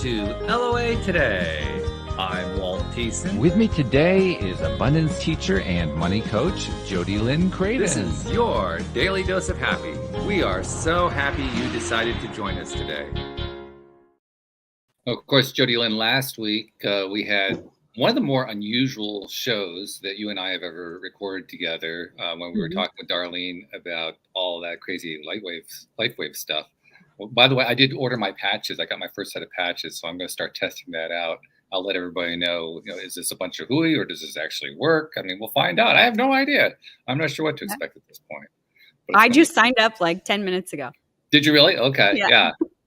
to LOA Today. I'm Walt Thiessen. With me today is abundance teacher and money coach, Jodi Lynn Creighton. This is your daily dose of happy. We are so happy you decided to join us today. Of course, Jodi Lynn, last week we had one of the more unusual shows that you and I have ever recorded together when we were talking with Darlene about all that crazy life wave stuff. Well, by the way, I did order my patches. I got my first set of patches, so I'm going to start testing that out. I'll let everybody know, is this a bunch of hooey or does this actually work? I mean, we'll find out. I have no idea. I'm not sure what to expect at this point. I just signed up like 10 minutes ago. Did you really? Okay.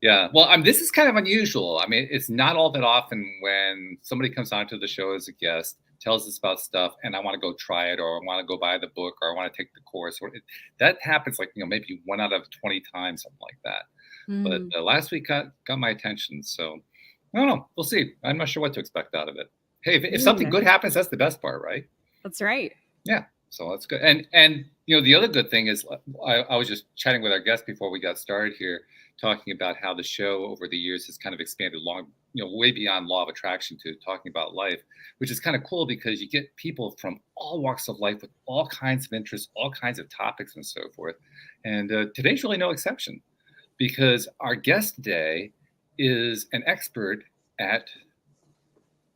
Yeah. Well, this is kind of unusual. I mean, it's not all that often when somebody comes onto the show as a guest, tells us about stuff, and I want to go try it, or I want to go buy the book, or I want to take the course. That happens like, maybe 1 out of 20 times, something like that. But last week got my attention. So I don't know. We'll see. I'm not sure what to expect out of it. Hey, if something good happens, that's the best part, right? That's right. Yeah. So that's good. And the other good thing is I was just chatting with our guest before we got started here, talking about how the show over the years has kind of expanded way beyond law of attraction to talking about life, which is kind of cool because you get people from all walks of life with all kinds of interests, all kinds of topics and so forth. And today's really no exception, because our guest today is an expert at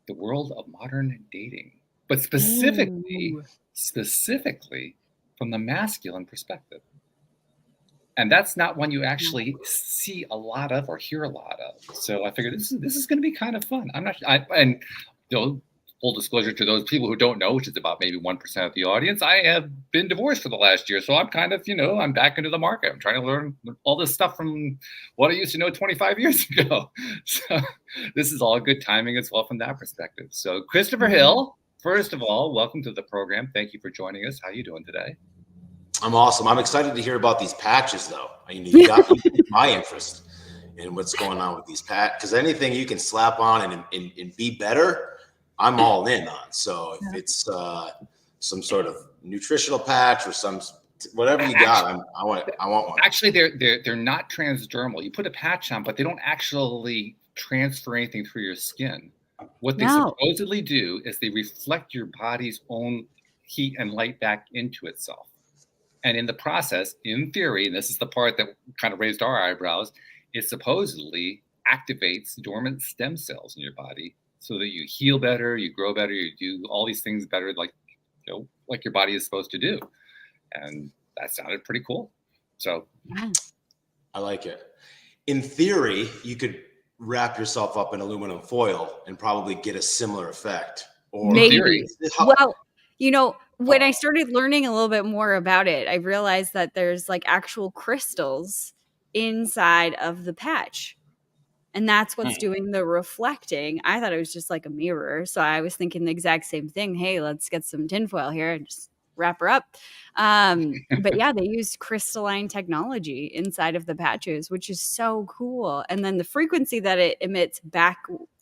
the world of modern dating, but specifically from the masculine perspective. And that's not one you actually see a lot of or hear a lot of. So I figured this is going to be kind of fun. Full disclosure to those people who don't know, which is about maybe 1% of the audience, I have been divorced for the last year. So I'm kind of, I'm back into the market. I'm trying to learn all this stuff from what I used to know 25 years ago. So this is all good timing as well from that perspective. So Christopher Hill, first of all, welcome to the program. Thank you for joining us. How are you doing today? I'm awesome. I'm excited to hear about these patches, though. You got my interest in what's going on with these patches, because anything you can slap on and be better, I'm all in on. So if it's some sort of nutritional patch or whatever you got, I want one. Actually, they're not transdermal. You put a patch on, but they don't actually transfer anything through your skin. What they supposedly do is they reflect your body's own heat and light back into itself. And in the process, in theory, and this is the part that kind of raised our eyebrows, it supposedly activates dormant stem cells in your body so that you heal better, you grow better, you do all these things better, like your body is supposed to do. And that sounded pretty cool. So I like it. In theory, you could wrap yourself up in aluminum foil and probably get a similar effect. Or maybe. When I started learning a little bit more about it, I realized that there's like actual crystals inside of the patch. And that's what's doing the reflecting. I thought it was just like a mirror. So I was thinking the exact same thing. Hey, let's get some tinfoil here and just wrap her up. But yeah, they use crystalline technology inside of the patches, which is so cool. And then the frequency that it emits back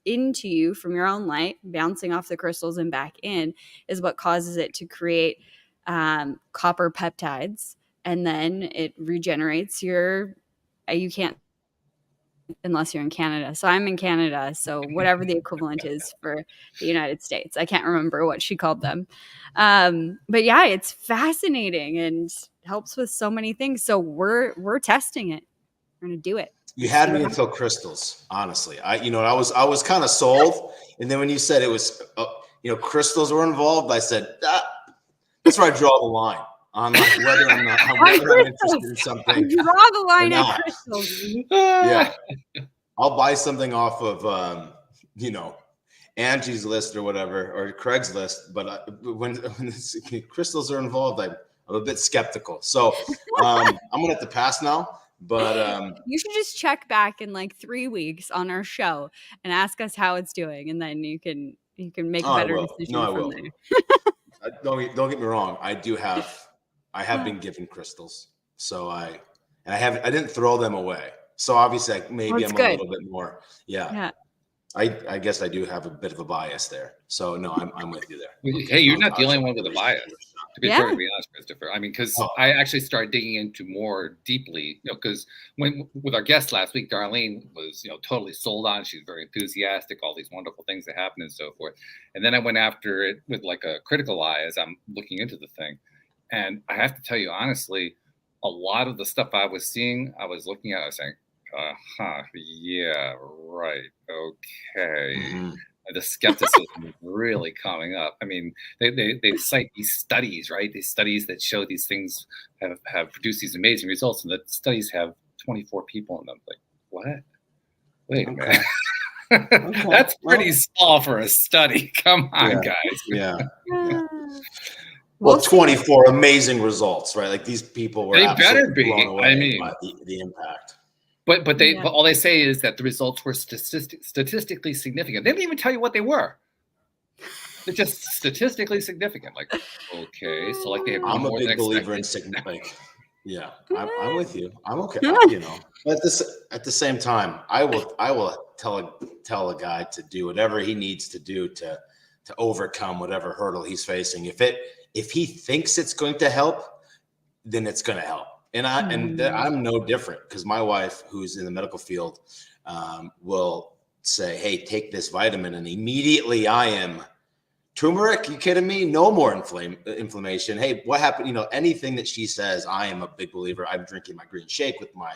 into you from your own light, bouncing off the crystals and back in, is what causes it to create copper peptides. And then it regenerates you can't, unless you're in Canada. So I'm in Canada. So whatever the equivalent is for the United States, I can't remember what she called them. But yeah, it's fascinating and helps with so many things. So we're testing it. We're going to do it. You had me until crystals, honestly. I was kind of sold. And then when you said it was, crystals were involved, I said, that's where I draw the line. On whether I'm interested in something. Draw the line at crystals. Yeah. I'll buy something off of, Angie's List or whatever, or Craigslist. But when crystals are involved, I'm a bit skeptical. So I'm going to have to pass now. But you should just check back in like 3 weeks on our show and ask us how it's doing. And then you can make a better decision from there. Don't get me wrong. I have been given crystals, so I didn't throw them away. So obviously, I'm a little bit more. Yeah. I guess I do have a bit of a bias there. So no, I'm with you there. Hey, you're not the only one with a bias. To be perfectly honest, Christopher. I mean, because I actually started digging into more deeply, because with our guest last week, Darlene was, totally sold on. She's very enthusiastic, all these wonderful things that happen and so forth. And then I went after it with like a critical eye as I'm looking into the thing. And I have to tell you, honestly, a lot of the stuff I was seeing, I was looking at, I was saying, yeah, right, okay. Mm-hmm. The skepticism is really coming up. I mean, they cite these studies, right? These studies that show these things have produced these amazing results, and the studies have 24 people in them. Like, what? Wait a minute. Okay. That's pretty small for a study. Come on, guys. Yeah. Well, 24 amazing results, right? Like these people were better be. blown away by the impact. But all they say is that the results were statistically significant. They didn't even tell you what they were. They're just statistically significant. Like, okay, so like they have. I'm a big believer in significant. Yeah, I'm with you. I'm okay. But at the same time, I will tell a guy to do whatever he needs to do to overcome whatever hurdle he's facing. If he thinks it's going to help, then it's going to help. And I'm no different, because my wife, who's in the medical field, will say, "Hey, take this vitamin," and immediately I am turmeric. You kidding me? No more inflammation. Hey, what happened? Anything that she says, I am a big believer. I'm drinking my green shake with my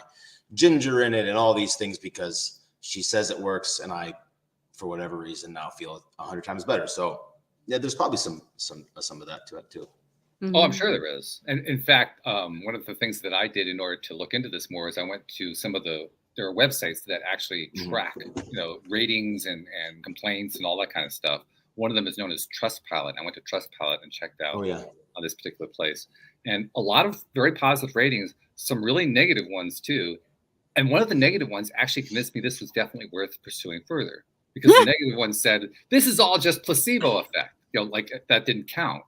ginger in it and all these things because she says it works, and I, for whatever reason, now feel 100 times better. So yeah, there's probably some of that to it too. Mm-hmm. Oh, I'm sure there is. And in fact, one of the things that I did in order to look into this more is I went to some of there are websites that actually track, ratings and complaints and all that kind of stuff. One of them is known as Trustpilot. I went to Trustpilot and checked out on this particular place. And a lot of very positive ratings, some really negative ones too. And one of the negative ones actually convinced me this was definitely worth pursuing further, because the negative one said, this is all just placebo effect. Like that didn't count.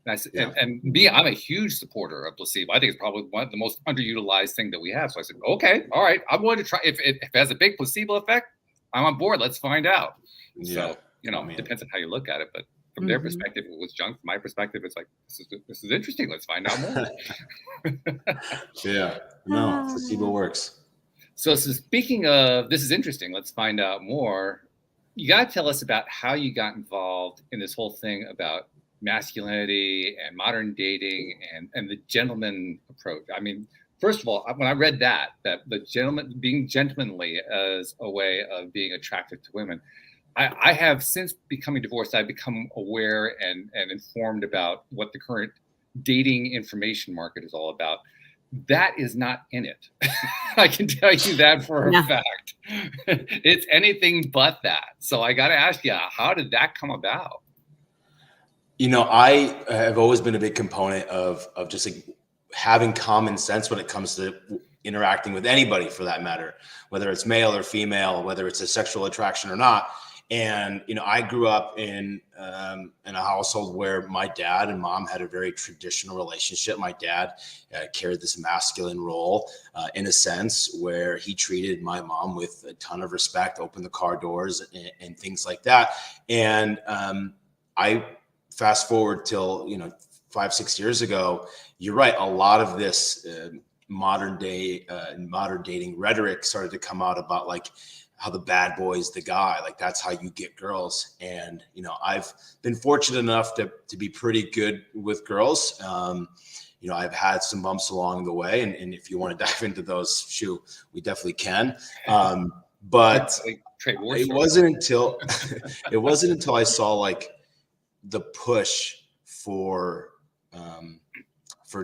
And I said, and me, I'm a huge supporter of placebo. I think it's probably one of the most underutilized thing that we have. So I said, okay, all right, I'm going to try. If it has a big placebo effect, I'm on board. Let's find out. So, it depends on how you look at it. But from their perspective, it was junk. From my perspective, it's like, this is interesting. Let's find out more. Placebo works. So speaking of, this is interesting. Let's find out more. You got to tell us about how you got involved in this whole thing about masculinity and modern dating and the gentleman approach. I mean, first of all, when I read that the gentleman being gentlemanly as a way of being attractive to women, I have, since becoming divorced, I've become aware and informed about what the current dating information market is all about. That is not in it. I can tell you that for a fact. It's anything but that. So I got to ask you, how did that come about? I have always been a big component of just like having common sense when it comes to interacting with anybody, for that matter, whether it's male or female, whether it's a sexual attraction or not. And, I grew up in a household where my dad and mom had a very traditional relationship. My dad carried this masculine role in a sense, where he treated my mom with a ton of respect, opened the car doors and things like that. And I fast forward till, 5-6 years ago, you're right. A lot of this modern dating rhetoric started to come out about like how the bad boy's the guy, like that's how you get girls. And, I've been fortunate enough to be pretty good with girls. I've had some bumps along the way, and if you want to dive into those, we definitely can. But it wasn't until I saw like the push for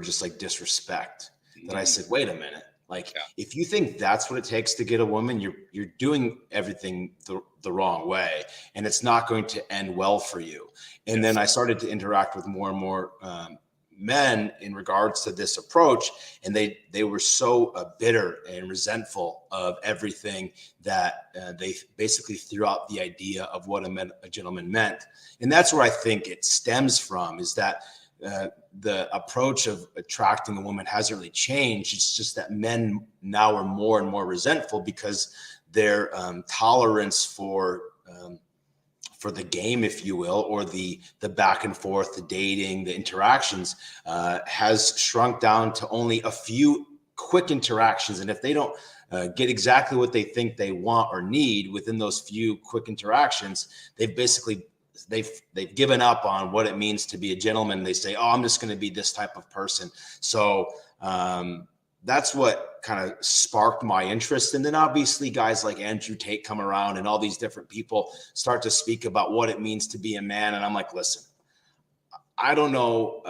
just like disrespect that I said, wait a minute. Like, if you think that's what it takes to get a woman, you're doing everything the wrong way, and it's not going to end well for you. And then I started to interact with more and more men in regards to this approach, and they were so bitter and resentful of everything that they basically threw out the idea of what a gentleman meant. And that's where I think it stems from, is that the approach of attracting a woman hasn't really changed. It's just that men now are more and more resentful because their tolerance for the game, if you will, or the back and forth, the dating, the interactions, has shrunk down to only a few quick interactions. And if they don't get exactly what they think they want or need within those few quick interactions, they've given up on what it means to be a gentleman. They say, oh, I'm just going to be this type of person. So that's what kind of sparked my interest. And then obviously guys like Andrew Tate come around and all these different people start to speak about what it means to be a man. And I'm like, listen, I don't know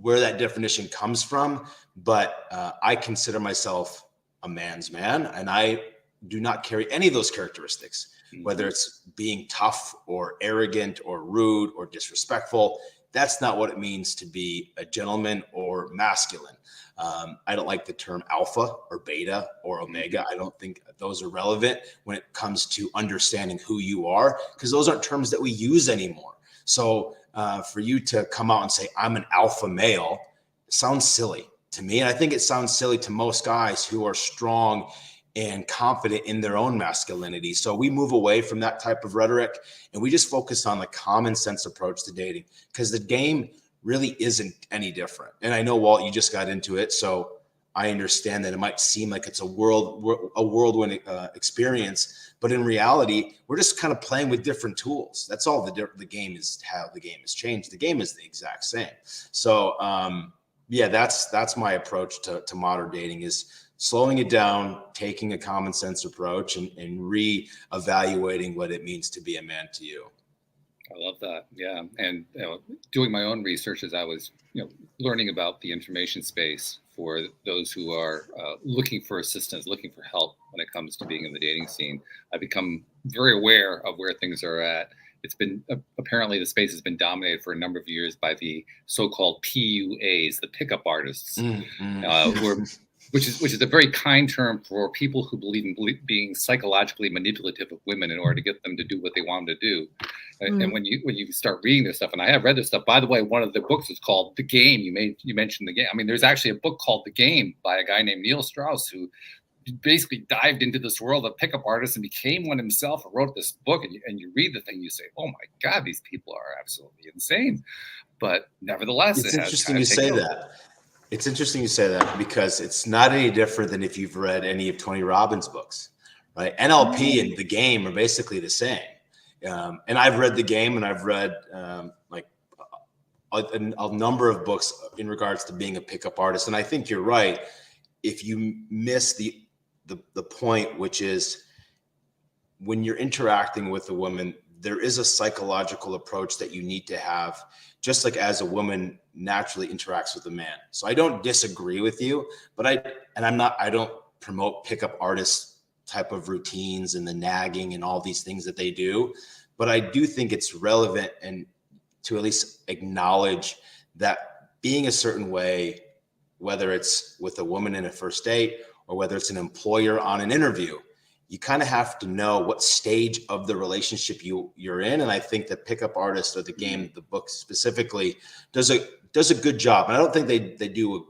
where that definition comes from, but I consider myself a man's man, and I do not carry any of those characteristics, whether it's being tough or arrogant or rude or disrespectful. That's not what it means to be a gentleman or masculine. I don't like the term alpha or beta or omega. I don't think those are relevant when it comes to understanding who you are, because those aren't terms that we use anymore. So for you to come out and say, I'm an alpha male, sounds silly to me. And I think it sounds silly to most guys who are strong and confident in their own masculinity. So we move away from that type of rhetoric and we just focus on the common sense approach to dating, because the game really isn't any different. And I know, Walt, you just got into it, so I understand that it might seem like it's a whirlwind experience, but in reality, we're just kind of playing with different tools. That's all the game is, how the game has changed. The game is the exact same. So yeah, that's my approach to modern dating, is slowing it down, taking a common sense approach, and re-evaluating what it means to be a man to you. I love that. Yeah. And doing my own research as I was learning about the information space for those who are looking for assistance, looking for help when it comes to being in the dating scene, I've become very aware of where things are at. It's been apparently the space has been dominated for a number of years by the so-called PUAs, the pickup artists, which is a very kind term for people who believe in being psychologically manipulative of women in order to get them to do what they want them to do. And when you start reading this stuff, and I have read this stuff, by the way, one of the books is called The Game. You mentioned The Game. I mean, there's actually a book called The Game by a guy named Neil Strauss, who basically dived into this world of pickup artists and became one himself and wrote this book. And you read the thing, you say, oh my God, these people are absolutely insane. But nevertheless, it's interesting you say that. It's interesting you say that, because it's not any different than if you've read any of Tony Robbins' books, right? NLP and The Game are basically the same. And I've read The Game, and I've read like a number of books in regards to being a pickup artist. And I think you're right. If you miss the point, which is when you're interacting with a woman, there is a psychological approach that you need to have, just like as a woman naturally interacts with a man. So I don't disagree with you, but I don't promote pickup artists type of routines and the nagging and all these things that they do. But I do think it's relevant and to at least acknowledge that being a certain way, whether it's with a woman in a first date or whether it's an employer on an interview, you kind of have to know what stage of the relationship you're in. And I think that Pickup Artist, or The Game, the book specifically, does a good job. And I don't think they do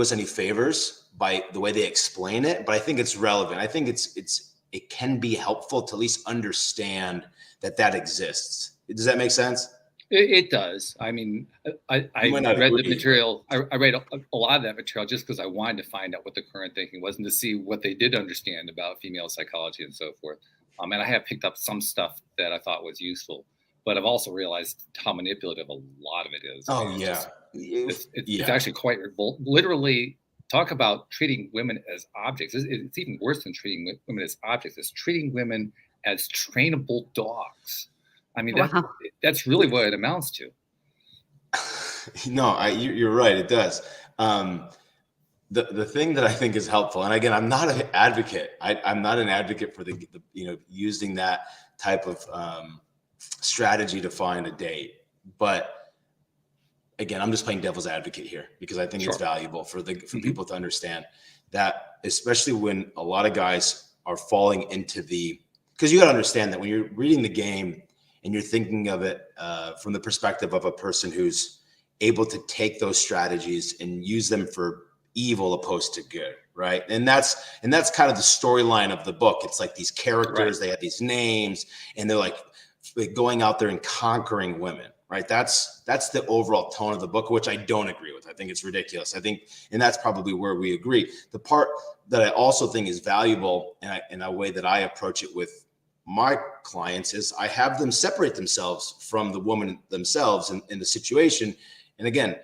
us any favors by the way they explain it, but I think it's relevant. I think it can be helpful to at least understand that exists. Does that make sense? It does. I mean, I read the material. I read a lot of that material just because I wanted to find out what the current thinking was and to see what they did understand about female psychology and so forth. And I have picked up some stuff that I thought was useful, but I've also realized how manipulative a lot of it is. Oh, yeah. It's actually quite literally. Talk about treating women as objects. It's even worse than treating women as objects. It's treating women as trainable dogs. I mean, that's really what it amounts to. No, you're right. It does. The thing that I think is helpful, and again, I'm not an advocate. I'm not an advocate for the using that type of strategy to find a date. But again, I'm just playing devil's advocate here because I think it's valuable for people to understand that, especially when a lot of guys are falling into because you got to understand that when you're reading The Game and you're thinking of it from the perspective of a person who's able to take those strategies and use them for evil opposed to good, right? And that's kind of the storyline of the book. It's like these characters, they have these names, and they're like going out there and conquering women, right? That's the overall tone of the book, which I don't agree with. I think it's ridiculous. I think, and that's probably where we agree. The part that I also think is valuable, and in a way that I approach it with my clients, is I have them separate themselves from the woman themselves in the situation. And again,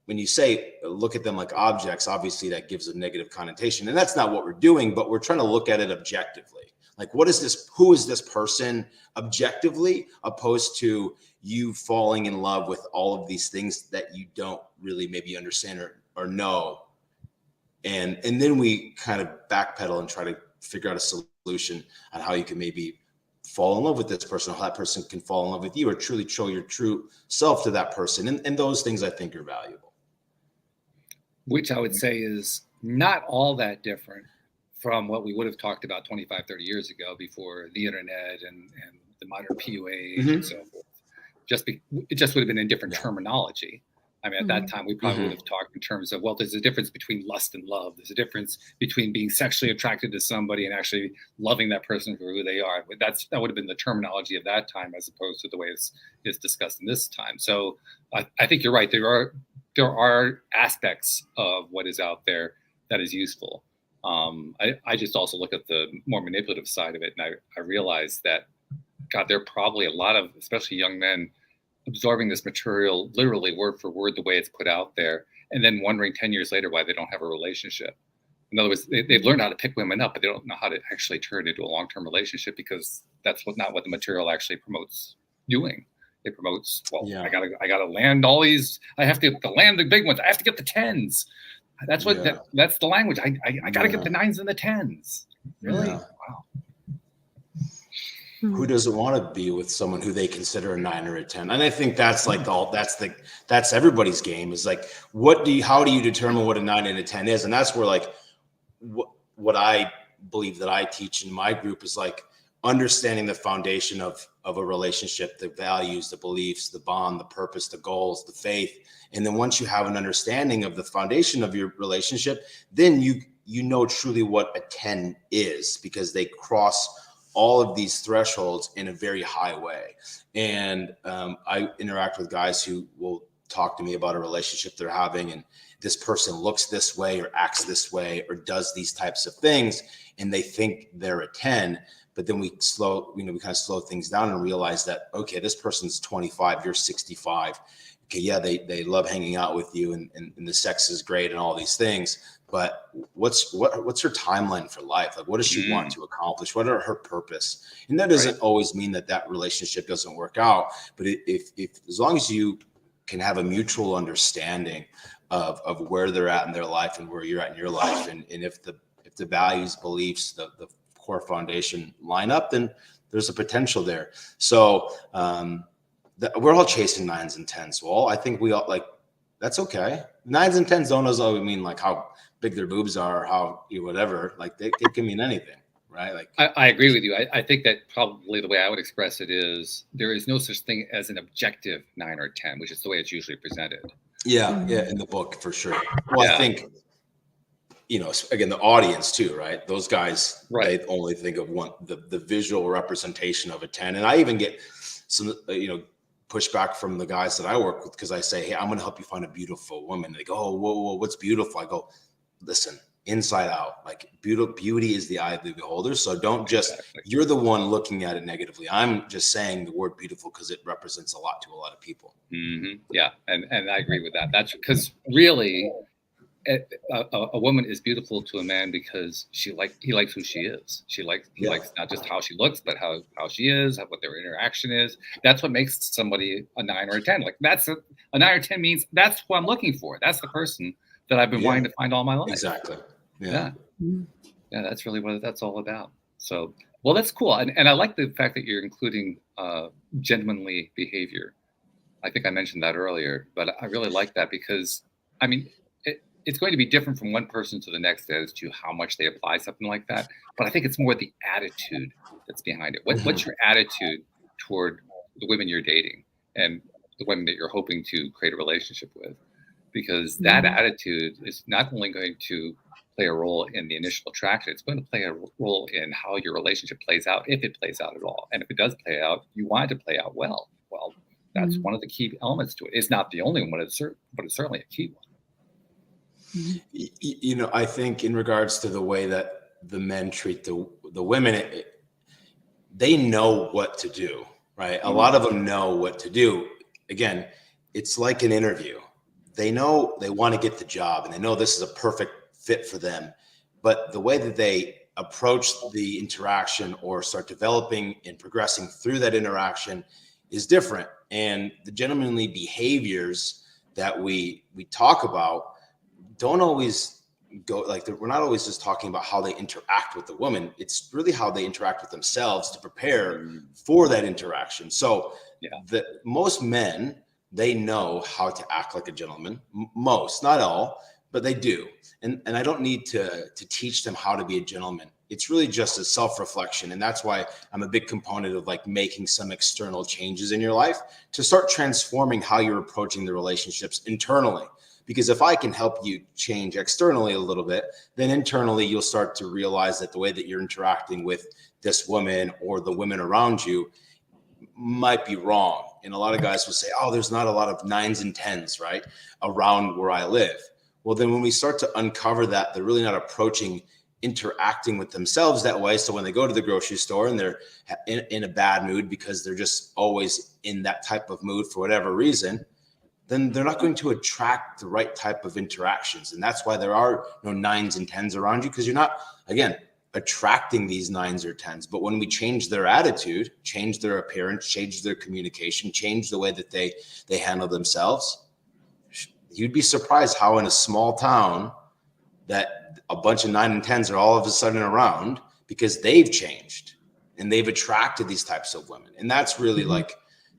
when you say look at them like objects, obviously that gives a negative connotation, and that's not what we're doing, but we're trying to look at it objectively. Like, what is this? Who is this person objectively, opposed to you falling in love with all of these things that you don't really maybe understand or know. And then we kind of backpedal and try to figure out a solution on how you can maybe fall in love with this person, how that person can fall in love with you, or truly show your true self to that person. And those things I think are valuable. Which I would say is not all that different from what we would have talked about 25, 30 years ago before the internet and the modern PUA and so forth. It just would have been in different terminology. I mean, at that time, we probably would have talked in terms of, well, there's a difference between lust and love. There's a difference between being sexually attracted to somebody and actually loving that person for who they are. But that would have been the terminology of that time, as opposed to the way it's discussed in this time. So I think you're right. There are aspects of what is out there that is useful. I just also look at the more manipulative side of it, and I realize that, God, there are probably a lot of, especially young men, absorbing this material literally word for word the way it's put out there, and then wondering 10 years later why they don't have a relationship. In other words, they've learned how to pick women up, but they don't know how to actually turn it into a long-term relationship, because that's not what the material actually promotes doing. It promotes, I gotta land all these. I have to land the big ones. I have to get the 10s. That's what that's the language. I gotta get the 9s and the 10s. Really? Yeah. Wow. Who doesn't want to be with someone who they consider a 9 or a 10? And I think that's like that's everybody's game, is like, how do you determine what a 9 and a 10 is? And that's where, like, what I believe that I teach in my group is like understanding the foundation of a relationship, the values, the beliefs, the bond, the purpose, the goals, the faith. And then once you have an understanding of the foundation of your relationship, then you know truly what a 10 is, because they cross all of these thresholds in a very high way. And I interact with guys who will talk to me about a relationship they're having, and this person looks this way or acts this way or does these types of things, and they think they're a 10. But then we kind of slow things down and realize that, okay, this person's 25, you're 65. Okay, yeah, they love hanging out with you, and the sex is great and all these things. But what's her timeline for life? Like, what does she want to accomplish? What are her purpose? And that doesn't always mean that relationship doesn't work out. But if as long as you can have a mutual understanding of where they're at in their life and where you're at in your life, and if the values, beliefs, the core foundation line up, then there's a potential there. So we're all chasing 9s and 10s. Well, I think we all, like, that's okay. 9s and 10s don't always mean like how big their boobs are, or how whatever. Like, it can mean anything, right? Like, I agree with you. I think that probably the way I would express it is there is no such thing as an objective 9 or 10, which is the way it's usually presented. Yeah, in the book for sure. Well, I think, again, the audience too, right? Those guys, they only think of the visual representation of a 10. And I even get some, pushback from the guys that I work with, because I say, hey, I'm going to help you find a beautiful woman. They go, oh, whoa, what's beautiful? I go, listen, inside out, like, beauty is the eye of the beholder. So don't just, you're the one looking at it negatively. I'm just saying the word beautiful because it represents a lot to a lot of people. Mm-hmm. Yeah. And I agree with that. That's because really a woman is beautiful to a man because he likes who she is. He likes not just how she looks, but how she is, what their interaction is. That's what makes somebody a 9 or a 10. Like, that's a 9 or 10 means that's who I'm looking for. That's the person that I've been wanting to find all my life. Exactly. Yeah. That's really what that's all about. So, well, that's cool. And I like the fact that you're including gentlemanly behavior. I think I mentioned that earlier, but I really like that because, I mean, it's going to be different from one person to the next as to how much they apply something like that. But I think it's more the attitude that's behind it. What's your attitude toward the women you're dating and the women that you're hoping to create a relationship with? Because that attitude is not only going to play a role in the initial attraction. It's going to play a role in how your relationship plays out, if it plays out at all. And if it does play out, you want it to play out well. Well, that's one of the key elements to it. It's not the only one, but it's certainly a key one. You know, I think in regards to the way that the men treat the women, they know what to do, right? A lot of them know what to do. Again, it's like an interview. They know they want to get the job and they know this is a perfect fit for them. But the way that they approach the interaction or start developing and progressing through that interaction is different. And the gentlemanly behaviors that we talk about don't always go like, we're not always just talking about how they interact with the woman. It's really how they interact with themselves to prepare for that interaction. So most men, they know how to act like a gentleman. Most, not all, but they do. And I don't need to teach them how to be a gentleman. It's really just a self-reflection. And that's why I'm a big component of like making some external changes in your life to start transforming how you're approaching the relationships internally. Because if I can help you change externally a little bit, then internally you'll start to realize that the way that you're interacting with this woman or the women around you might be wrong. And a lot of guys will say, oh, there's not a lot of 9s and 10s, right, around where I live. Well, then when we start to uncover that, they're really not interacting with themselves that way. So when they go to the grocery store and they're in a bad mood because they're just always in that type of mood for whatever reason, then they're not going to attract the right type of interactions. And that's why there are no 9s and 10s around you, because you're not, again, attracting these 9s or 10s. But when we change their attitude, change their appearance, change their communication, change the way that they handle themselves, you'd be surprised how in a small town that a bunch of 9 and 10s are all of a sudden around because they've changed and they've attracted these types of women. And that's really like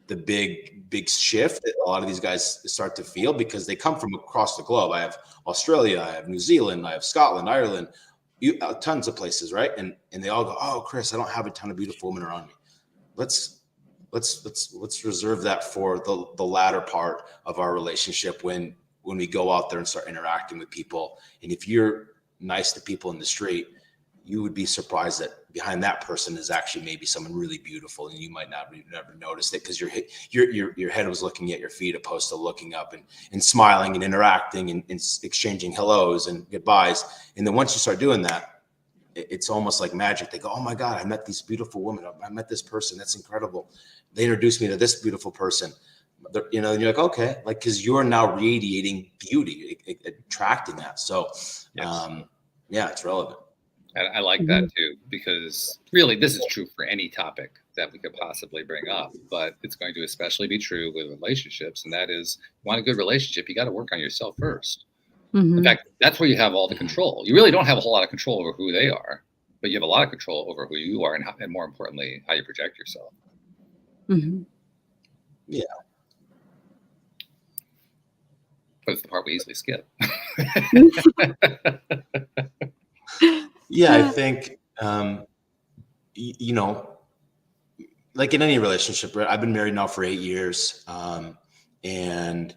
the big shift that a lot of these guys start to feel, because they come from across the globe. I have Australia, I have New Zealand, I have Scotland, Ireland, tons of places, right? And they all go, oh, Chris, I don't have a ton of beautiful women around me. Let's reserve that for the latter part of our relationship when we go out there and start interacting with people. And if you're nice to people in the street, you would be surprised that behind that person is actually maybe someone really beautiful, and you might not never noticed it because your head was looking at your feet opposed to looking up and smiling and interacting and exchanging hellos and goodbyes. And then once you start doing that, it's almost like magic. They go, oh my God, I met these beautiful women. I met this person. That's incredible. They introduced me to this beautiful person. You know, and you're like, okay, like, because you're now radiating beauty, attracting that. So, it's relevant. I like that too, because really this is true for any topic that we could possibly bring up, but it's going to especially be true with relationships. And that is, you want a good relationship, you got to work on yourself first. In fact, that's where you have all the control. You really don't have a whole lot of control over who they are, but you have a lot of control over who you are and more importantly, how you project yourself. Yeah. But it's the part we easily skip. Yeah, I think, you know, like in any relationship, right? I've been married now for 8 years. And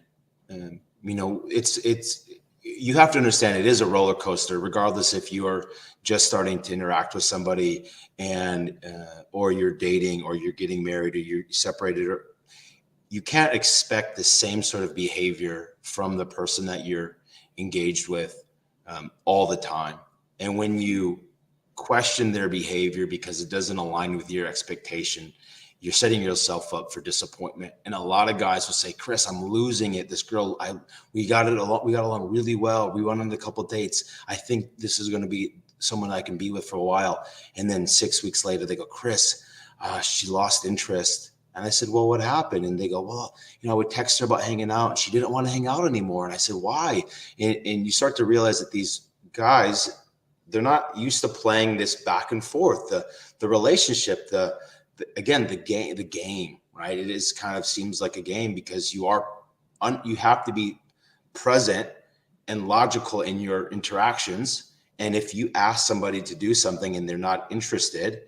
you know, it's, you have to understand it is a roller coaster, regardless if you are just starting to interact with somebody and, or you're dating or you're getting married or you're separated, or you can't expect the same sort of behavior from the person that you're engaged with all the time. And when you question their behavior because it doesn't align with your expectation, you're setting yourself up for disappointment. And a lot of guys will say, Chris, I'm losing it. This girl, we got along really well. We went on a couple of dates. I think this is going to be someone I can be with for a while. And then 6 weeks later, they go, Chris, she lost interest. And I said, well, what happened? And they go, well, you know, I would text her about hanging out and she didn't want to hang out anymore. And I said, why? And you start to realize that these guys, they're not used to playing this back and forth, the relationship, the game, right? It is kind of seems like a game because you have to be present and logical in your interactions. And if you ask somebody to do something and they're not interested,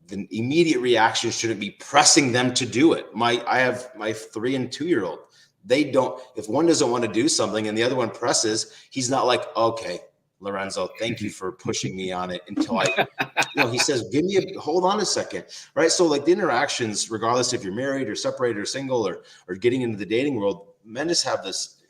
the immediate reaction shouldn't be pressing them to do it. I have my 3 and 2-year-old. They don't, if one doesn't want to do something and the other one presses, he's not like, okay, Lorenzo, thank you for pushing me on it until he says, hold on a second. Right. So like the interactions, regardless if you're married or separated or single or getting into the dating world, men just have this,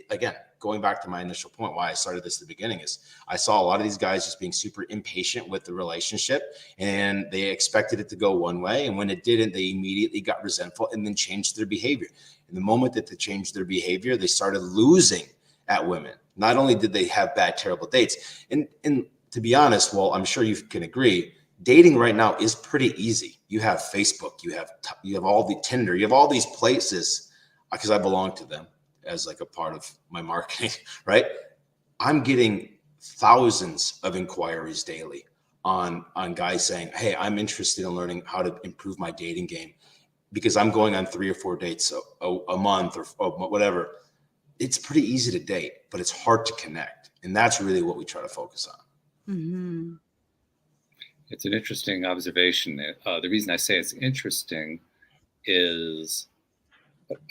again, going back to my initial point, why I started this at the beginning, is I saw a lot of these guys just being super impatient with the relationship, and they expected it to go one way. And when it didn't, they immediately got resentful and then changed their behavior. And the moment that they changed their behavior, they started losing at women. Not only did they have bad, terrible dates, and to be honest, well, I'm sure you can agree, dating right now is pretty easy. You have Facebook, you have all the Tinder, you have all these places, because I belong to them as like a part of my marketing, right? I'm getting thousands of inquiries daily on guys saying, hey, I'm interested in learning how to improve my dating game because I'm going on 3 or 4 dates a month or whatever. It's pretty easy to date, but it's hard to connect. And that's really what we try to focus on. Mm-hmm. It's an interesting observation. The reason I say it's interesting is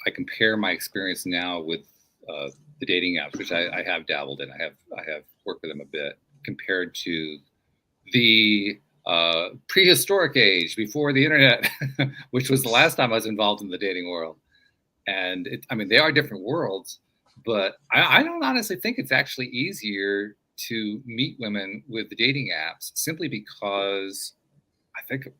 I compare my experience now with the dating apps, which I have dabbled in. I have worked with them a bit, compared to the prehistoric age before the internet, which was the last time I was involved in the dating world. And they are different worlds, but I don't honestly think it's actually easier to meet women with the dating apps, simply because I think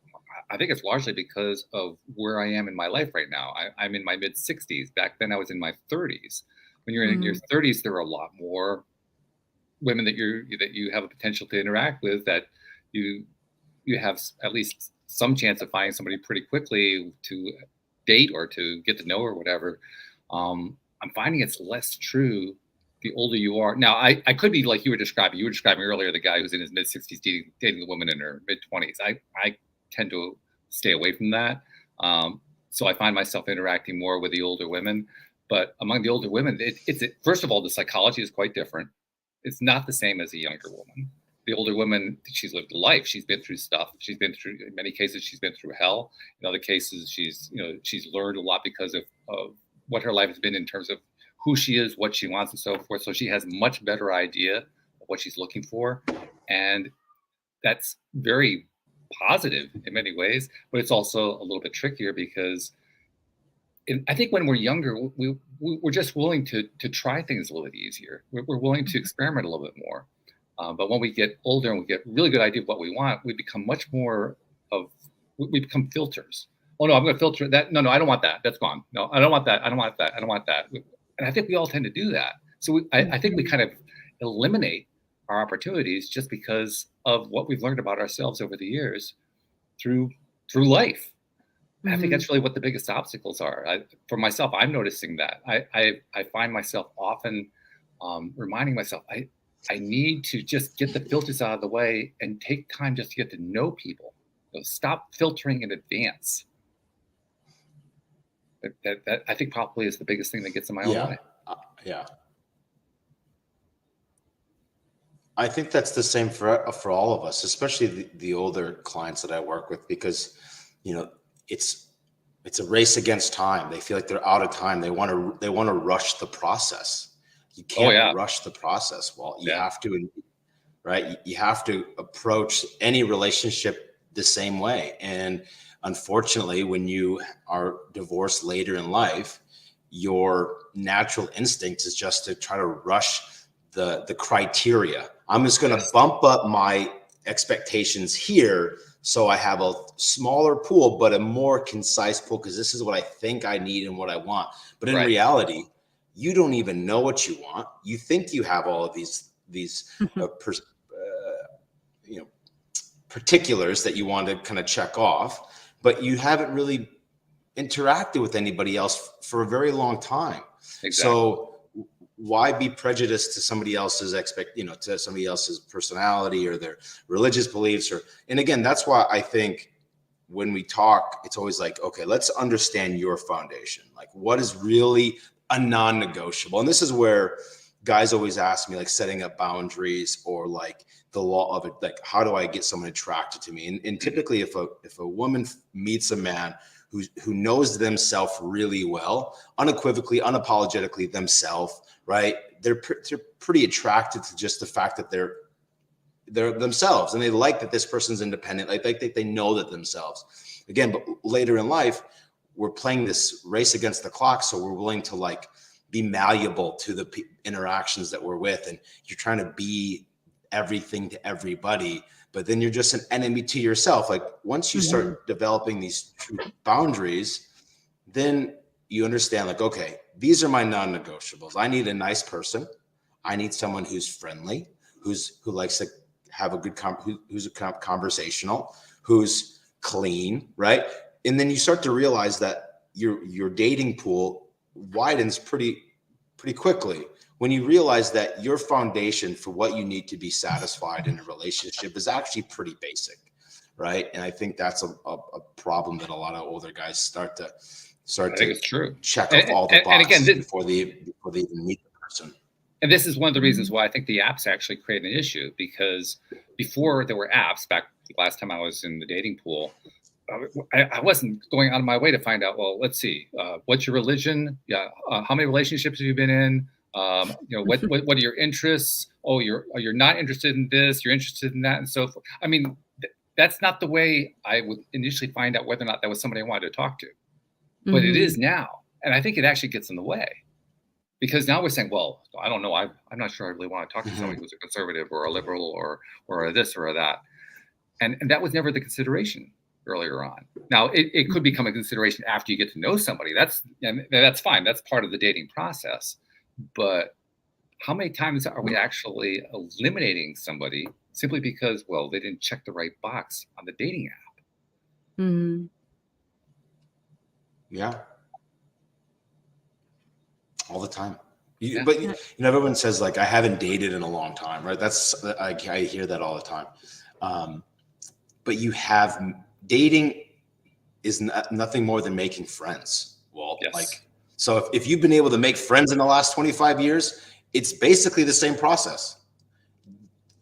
it's largely because of where I am in my life right now. I'm in my mid 60s. Back then I was in my 30s. When you're in your 30s, there are a lot more women that you have a potential to interact with, that you have at least some chance of finding somebody pretty quickly to date or to get to know or whatever. I'm finding it's less true the older you are. Now, I could be like you were describing. You were describing earlier the guy who's in his mid 60s dating the woman in her mid 20s. I tend to stay away from that. So I find myself interacting more with the older women. But among the older women, it's first of all, the psychology is quite different. It's not the same as a younger woman. The older woman, she's lived a life. She's been through stuff. She's been through, in many cases, she's been through hell. In other cases, she's learned a lot because of what her life has been in terms of who she is, what she wants, and so forth. So she has a much better idea of what she's looking for. And that's very positive in many ways, but it's also a little bit trickier because I think when we're younger, we're just willing to try things a little bit easier. We're willing to experiment a little bit more. But when we get older and we get a really good idea of what we want, we become much more we become filters. Oh no, I'm going to filter that. No, I don't want that. That's gone. No, I don't want that. I don't want that. I don't want that. And I think we all tend to do that. So I think we kind of eliminate our opportunities just because of what we've learned about ourselves over the years through life. Mm-hmm. I think that's really what the biggest obstacles are. For myself, I'm noticing that. I find myself often reminding myself, I need to just get the filters out of the way and take time just to get to know people. Stop filtering in advance. That I think probably is the biggest thing that gets in my own way. Yeah. I think that's the same for all of us, especially the older clients that I work with, because it's a race against time. They feel like they're out of time. They want to rush the process. You can't rush the process. Well, you have to, right? You have to approach any relationship the same way. And unfortunately, when you are divorced later in life, your natural instinct is just to try to rush the criteria. I'm just going to bump up my expectations here so I have a smaller pool, but a more concise pool, because this is what I think I need and what I want. But in reality, you don't even know what you want. You think you have all of these particulars that you want to kind of check off, but you haven't really interacted with anybody else for a very long time. Exactly. So why be prejudiced to somebody else's to somebody else's personality or their religious beliefs? And again, that's why I think when we talk, it's always like, okay, let's understand your foundation. Like, what is really a non-negotiable? And this is where guys always ask me, like, setting up boundaries or like the law of it, like, how do I get someone attracted to me? And typically if a woman meets a man who knows themselves really well, unequivocally, unapologetically themselves, right? they're pretty attracted to just the fact that they're themselves, and they like that this person's independent. Like they know that themselves. Again, but later in life, we're playing this race against the clock, so we're willing to like be malleable to the interactions that we're with, and you're trying to be everything to everybody, but then you're just an enemy to yourself. Like once you start developing these true boundaries, then you understand like, okay, these are my non-negotiables. I need a nice person. I need someone who's friendly, who likes to have a good who's conversational, who's clean, right? And then you start to realize that your dating pool widens pretty quickly when you realize that your foundation for what you need to be satisfied in a relationship is actually pretty basic, right? And I think that's a problem that a lot of older guys start to check off all the boxes before they even meet the person. And this is one of the reasons why I think the apps actually create an issue, because before there were apps, back the last time I was in the dating pool, I wasn't going out of my way to find out, well, let's see, what's your religion? Yeah. How many relationships have you been in? What are your interests? Oh, you're not interested in this, you're interested in that, and so forth. I mean, that's not the way I would initially find out whether or not that was somebody I wanted to talk to. But it is now. And I think it actually gets in the way. Because now we're saying, well, I don't know. I'm not sure I really want to talk to somebody who's a conservative or a liberal or a this or a that. And that was never the consideration earlier on. Now, it could become a consideration after you get to know somebody. That's fine. That's part of the dating process. But how many times are we actually eliminating somebody simply because, well, they didn't check the right box on the dating app? Mm-hmm. Yeah. All the time. But everyone says like, I haven't dated in a long time, right? I hear that all the time. But dating is nothing more than making friends. Walt. Yes. Like, so if you've been able to make friends in the last 25 years, it's basically the same process.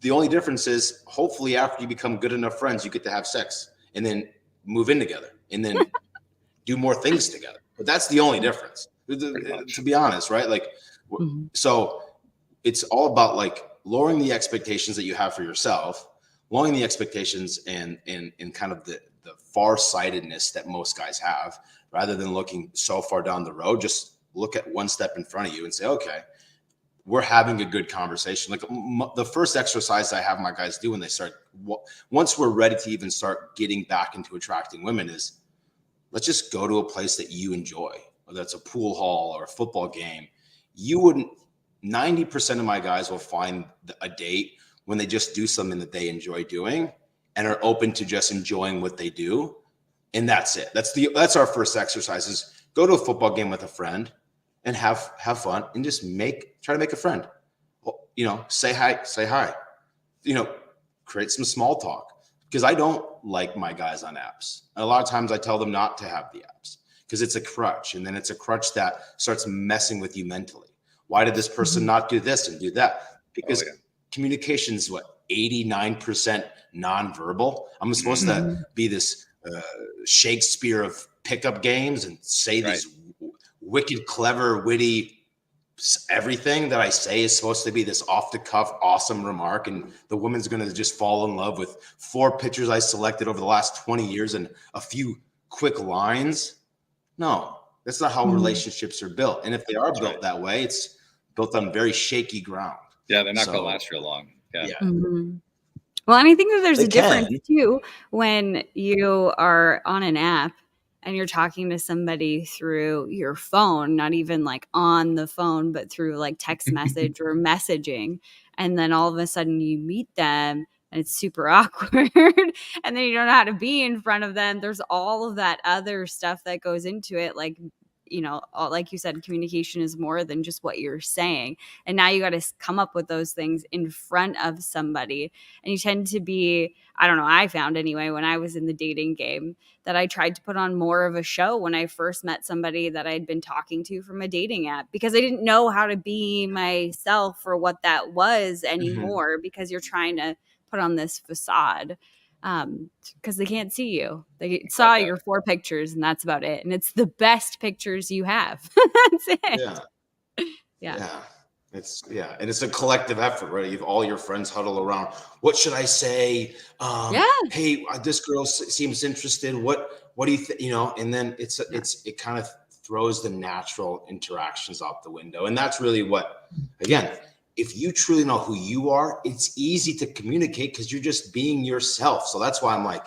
The only difference is hopefully after you become good enough friends, you get to have sex and then move in together and then do more things together. But that's the only difference. To be honest, right? Like, so it's all about like lowering the expectations that you have for yourself, lowering the expectations and kind of the far-sightedness that most guys have, rather than looking so far down the road. Just look at one step in front of you and say, okay, we're having a good conversation. Like the first exercise I have my guys do when they start, once we're ready to even start getting back into attracting women, is let's just go to a place that you enjoy, whether it's a pool hall or a football game. 90% of my guys will find a date when they just do something that they enjoy doing and are open to just enjoying what they do. And that's it. That's our first exercise, is go to a football game with a friend and have fun and just try to make a friend. Say hi, create some small talk, because I don't like my guys on apps. And a lot of times I tell them not to have the apps because it's a crutch, and then it's a crutch that starts messing with you mentally. Why did this person not do this and do that? Because communication is 89% nonverbal. I'm supposed to be this Shakespeare of pickup games and say these wicked, clever, witty, everything that I say is supposed to be this off the cuff, awesome remark. And the woman's going to just fall in love with 4 pictures I selected over the last 20 years and a few quick lines. No, that's not how relationships are built. And if they are built that way, it's built on very shaky ground. Yeah, they're not going to last real long. Yeah. Well, and I think that there's a difference too when you are on an app and you're talking to somebody through your phone, not even like on the phone, but through like text message or messaging. And then all of a sudden you meet them and it's super awkward. And then you don't know how to be in front of them. There's all of that other stuff that goes into it. Like, like you said, communication is more than just what you're saying. And now you got to come up with those things in front of somebody. And you tend to be, I don't know, I found anyway, when I was in the dating game, that I tried to put on more of a show when I first met somebody that I'd been talking to from a dating app, because I didn't know how to be myself or what that was anymore, because you're trying to put on this facade. Because they can't see you. They saw your 4 pictures and that's about it. And it's the best pictures you have. That's it. Yeah. And it's a collective effort, right? You have all your friends huddle around. What should I say? Hey, this girl seems interested. What do you think? And then it kind of throws the natural interactions out the window. And that's really what, again, if you truly know who you are, it's easy to communicate because you're just being yourself. So that's why I'm like,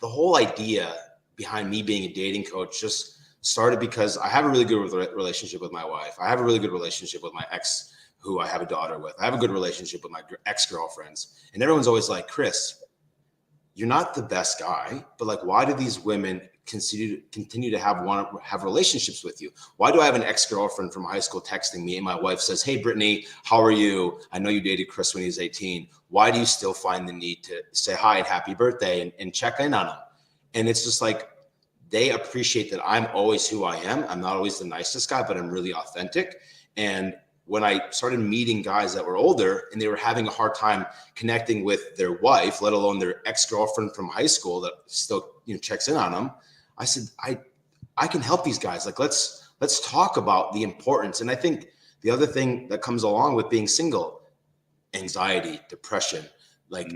the whole idea behind me being a dating coach just started because I have a really good relationship with my wife. I have a really good relationship with my ex, who I have a daughter with. I have a good relationship with my ex-girlfriends. And everyone's always like, Chris, you're not the best guy, but like, why do these women continue to have relationships with you? Why do I have an ex-girlfriend from high school texting me and my wife says, hey, Brittany, how are you? I know you dated Chris when he was 18. Why do you still find the need to say hi and happy birthday and check in on him? And it's just like, they appreciate that I'm always who I am. I'm not always the nicest guy, but I'm really authentic. And when I started meeting guys that were older and they were having a hard time connecting with their wife, let alone their ex-girlfriend from high school that still checks in on them, I said, I can help these guys. Like, let's talk about the importance. And I think the other thing that comes along with being single, anxiety, depression, like,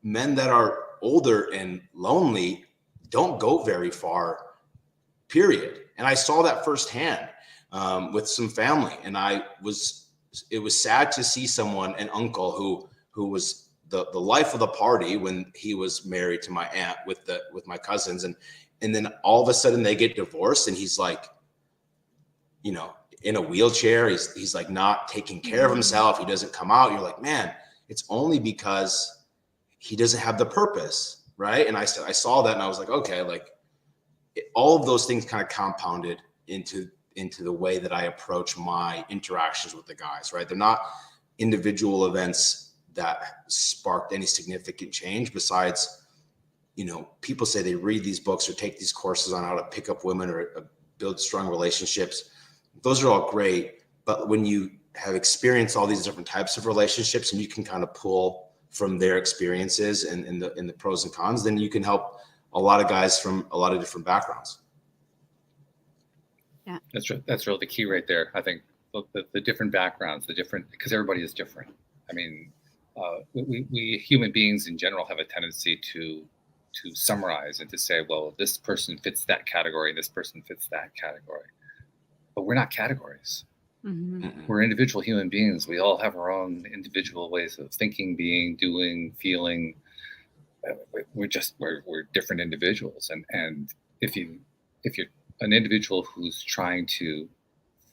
men that are older and lonely don't go very far, period. And I saw that firsthand with some family. And it was sad to see someone, an uncle who was the life of the party when he was married to my aunt with my cousins. And then all of a sudden they get divorced and he's like, in a wheelchair, he's like not taking care of himself. He doesn't come out. You're like, man, it's only because he doesn't have the purpose. Right. And I saw that and I was like, okay, like all of those things kind of compounded into the way that I approach my interactions with the guys, right? They're not individual events that sparked any significant change besides, people say they read these books or take these courses on how to pick up women or build strong relationships. Those are all great. But when you have experienced all these different types of relationships and you can kind of pull from their experiences and in the pros and cons, then you can help a lot of guys from a lot of different backgrounds. Yeah, that's really the key right there. I think the different backgrounds, because everybody is different. I mean, we human beings in general have a tendency to summarize and to say, well, this person fits that category and this person fits that category, but we're not categories. We're individual human beings. We all have our own individual ways of thinking, being, doing, feeling. We're different individuals. And if you're an individual who's trying to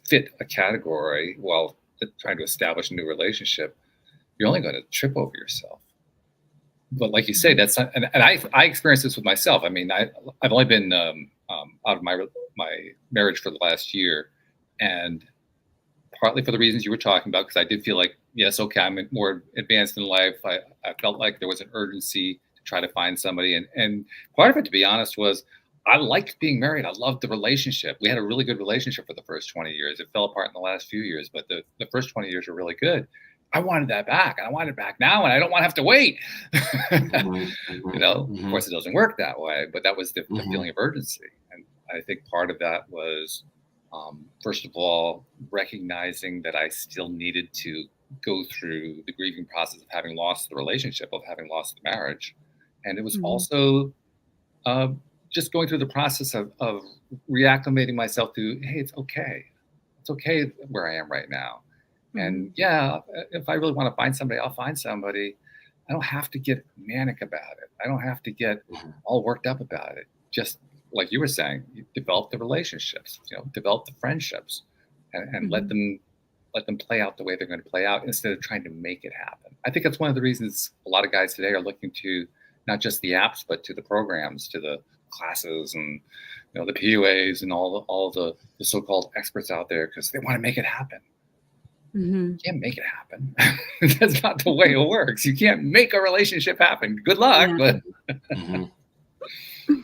fit a category while trying to establish a new relationship, you're only going to trip over yourself. But like you say, that's not, and I experienced this with myself. I mean, I've only been out of my marriage for the last year, and partly for the reasons you were talking about, because I did feel like, yes, okay, I'm more advanced in life. I felt like there was an urgency to try to find somebody. And part of it, to be honest, was I liked being married. I loved the relationship. We had a really good relationship for the first 20 years. It fell apart in the last few years, but the first 20 years were really good. I wanted that back. I want it back now, and I don't want to have to wait. Of course, it doesn't work that way, but that was the feeling of urgency. And I think part of that was, first of all, recognizing that I still needed to go through the grieving process of having lost the relationship, of having lost the marriage. And it was also just going through the process of reacclimating myself to, hey, it's okay. It's okay where I am right now. And yeah, if I really want to find somebody, I'll find somebody. I don't have to get manic about it. I don't have to get all worked up about it. Just like you were saying, you develop the relationships, develop the friendships, and let them play out the way they're going to play out instead of trying to make it happen. I think that's one of the reasons a lot of guys today are looking to not just the apps, but to the programs, to the classes and the PUAs and all the so-called experts out there, because they want to make it happen. You can't make it happen. That's not the way it works. You can't make a relationship happen. Good luck, but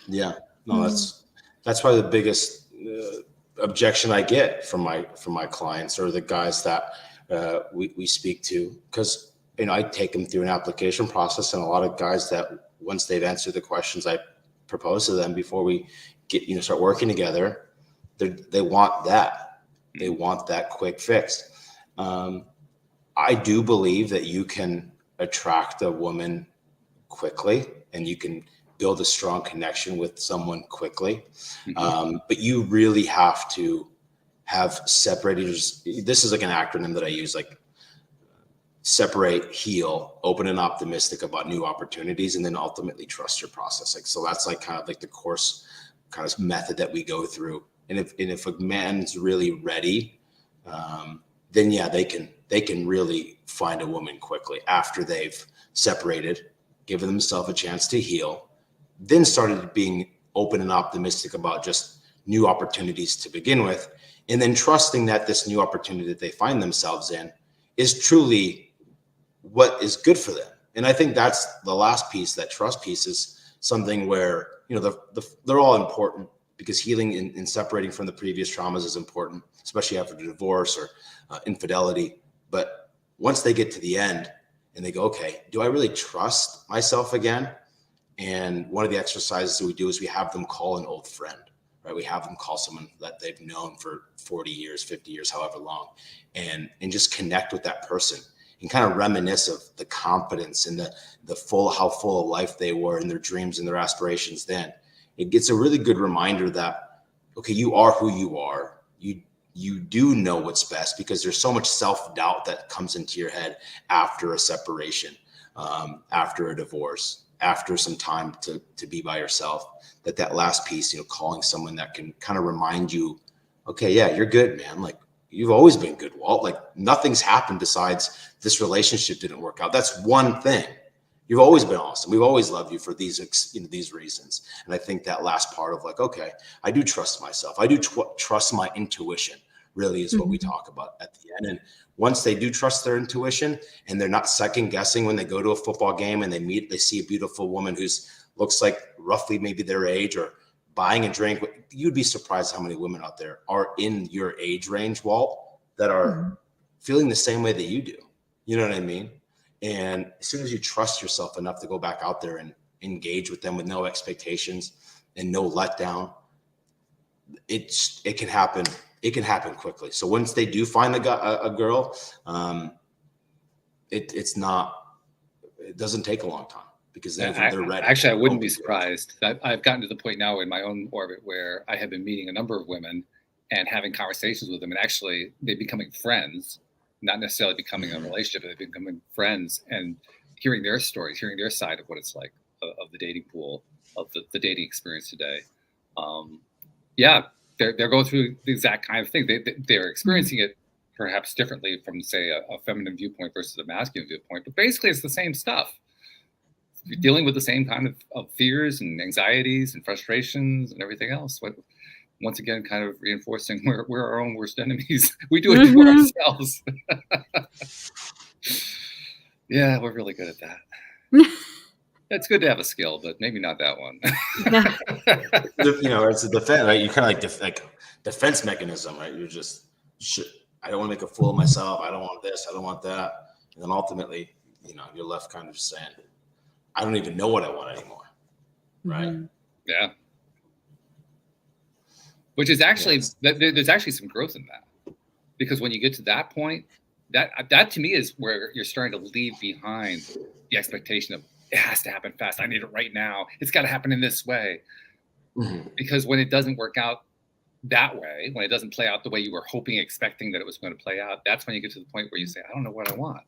yeah, no, that's probably the biggest objection I get from my clients or the guys that we speak to, because I take them through an application process, and a lot of guys that once they've answered the questions I propose to them before we get start working together, they want that. They want that quick fix. I do believe that you can attract a woman quickly and you can build a strong connection with someone quickly. But you really have to have separated. This is like an acronym that I use, like separate, heal, open and optimistic about new opportunities, and then ultimately trust your process. Like, so that's like kind of like the course kind of method that we go through. And if a man's really ready, then yeah, they can really find a woman quickly after they've separated, given themselves a chance to heal, then started being open and optimistic about just new opportunities to begin with, and then trusting that this new opportunity that they find themselves in is truly what is good for them. And I think that's the last piece, that trust piece, is something where, you know, they're all important, because healing and separating from the previous traumas is important, especially after divorce or infidelity. But once they get to the end and they go, okay, do I really trust myself again? And one of the exercises that we do is we have them call an old friend, right? We have them call someone that they've known for 40 years, 50 years, however long, and just connect with that person and kind of reminisce of the confidence and how full of life they were, and their dreams and their aspirations then. It gets a really good reminder that, okay, you are who you are. You do know what's best, because there's so much self-doubt that comes into your head after a separation, after a divorce, after some time to be by yourself, that last piece, you know, calling someone that can kind of remind you, okay, yeah, you're good, man. Like, you've always been good, Walt. Like, nothing's happened besides this relationship didn't work out. That's one thing. You've always been awesome. We've always loved you for these, you know, these reasons. And I think that last part of like, okay, I do trust myself. I do trust my intuition, really, is what we talk about at the end. And once they do trust their intuition, and they're not second guessing when they go to a football game and they see a beautiful woman who's looks like roughly maybe their age, or buying a drink, you'd be surprised how many women out there are in your age range, Walt, that are feeling the same way that you do. You know what I mean? And as soon as you trust yourself enough to go back out there and engage with them with no expectations and no letdown, it can happen. It can happen quickly. So once they do find a girl, it doesn't take a long time, because they're ready. Actually, I wouldn't be surprised. I've gotten to the point now in my own orbit where I have been meeting a number of women and having conversations with them, and actually they're becoming friends. Not necessarily becoming a relationship, but they're becoming friends, and hearing their stories, hearing their side of what it's like of the dating pool, of the dating experience today. Yeah, they're going through the exact kind of thing. They're experiencing it perhaps differently from, say, a feminine viewpoint versus a masculine viewpoint, but basically it's the same stuff. You're dealing with the same kind of fears and anxieties and frustrations and everything else. Once again, kind of reinforcing we're our own worst enemies. We do it to ourselves. Yeah, we're really good at that. It's good to have a skill, but maybe not that one. You know, it's a defense, right? You kind of like defense mechanism, right? You're just, I don't want to make a fool of myself. I don't want this. I don't want that. And then ultimately, you know, you're left kind of saying, I don't even know what I want anymore. Right? Yeah. Which is actually, there's actually some growth in that, because when you get to that point, that to me is where you're starting to leave behind the expectation of it has to happen fast. I need it right now. It's got to happen in this way. Because when it doesn't work out that way, when it doesn't play out the way you were hoping, expecting that it was going to play out, that's when you get to the point where you say, I don't know what I want.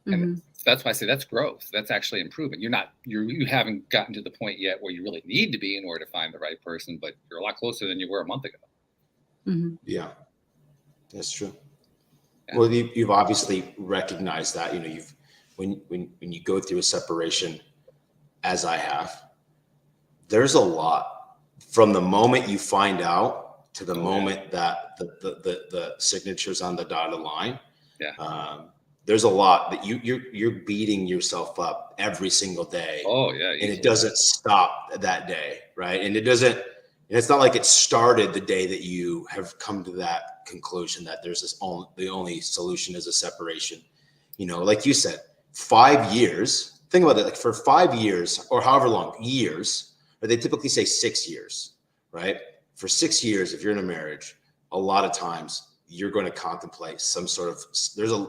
And that's why I say that's growth. That's actually improvement. You haven't gotten to the point yet where you really need to be in order to find the right person, but you're a lot closer than you were a month ago. Yeah, that's true. Yeah. Well, you've obviously recognized that, you know, when you go through a separation, as I have, there's a lot from the moment you find out to the moment that the signature's on the dotted line. Yeah. There's a lot that you're beating yourself up every single day. Oh yeah. And it doesn't stop that day. Right. And it's not like it started the day that you have come to that conclusion that there's the only solution is a separation. You know, like you said, 5 years, think about it, like for 5 years or however long years, or they typically say 6 years, right? For 6 years, if you're in a marriage, a lot of times you're going to contemplate some sort of,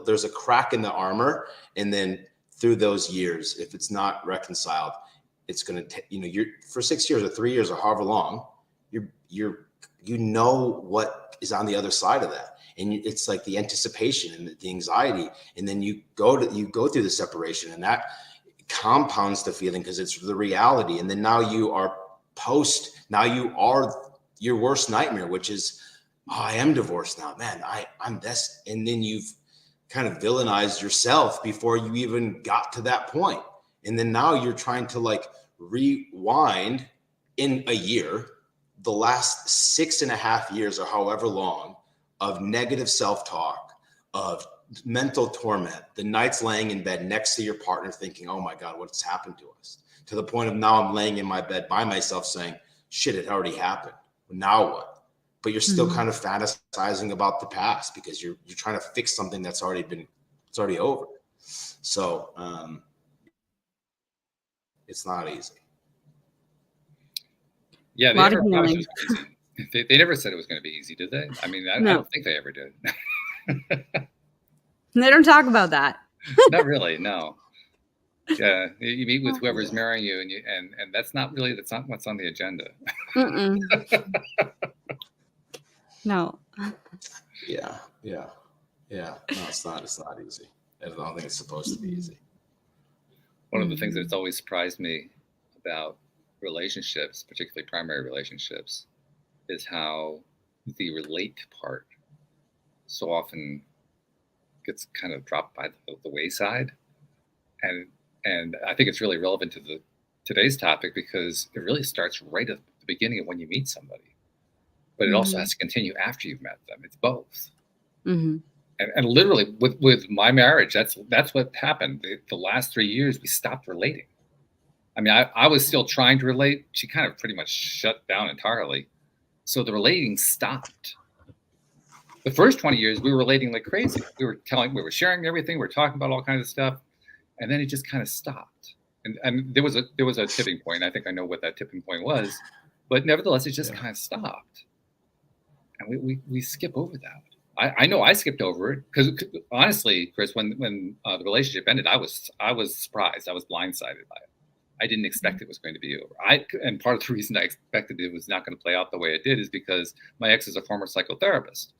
there's a crack in the armor. And then through those years, if it's not reconciled, it's going to, you're for 6 years or 3 years or however long, you know what is on the other side of that. And it's like the anticipation and the anxiety. And then you go through the separation, and that compounds the feeling because it's the reality. And then now you are your worst nightmare, which is, oh, I am divorced now, man. I'm this. And then you've kind of villainized yourself before you even got to that point. And then now you're trying to like rewind in a year, the last 6.5 years or however long of negative self-talk, of mental torment, the nights laying in bed next to your partner thinking, oh my God, what's happened to us? To the point of now I'm laying in my bed by myself saying, shit, it already happened. Now what? But you're still kind of fantasizing about the past because you're trying to fix something that's already over. So it's not easy. Yeah, they never promised it was going to be easy. They never said it was going to be easy, did they? I mean, I don't think they ever did. They don't talk about that. Not really, no. Yeah, you meet with whoever's marrying you, and that's not what's on the agenda. No. Yeah. No, it's not easy. I don't think it's supposed to be easy. One of the things that's always surprised me about relationships, particularly primary relationships, is how the relate part so often gets kind of dropped by the wayside. And I think it's really relevant to today's topic because it really starts right at the beginning of when you meet somebody. But it also has to continue after you've met them. It's both. And literally with my marriage, that's what happened. The last 3 years, we stopped relating. I mean, I was still trying to relate. She kind of pretty much shut down entirely. So the relating stopped. The first 20 years, we were relating like crazy. We were sharing everything. We were talking about all kinds of stuff. And then it just kind of stopped. And there was a tipping point. I think I know what that tipping point was. But nevertheless, it just kind of stopped. And we skip over that. I know I skipped over it because honestly, Chris, when the relationship ended, I was surprised. I was blindsided by it. I didn't expect it was going to be over. And part of the reason I expected it was not going to play out the way it did is because my ex is a former psychotherapist,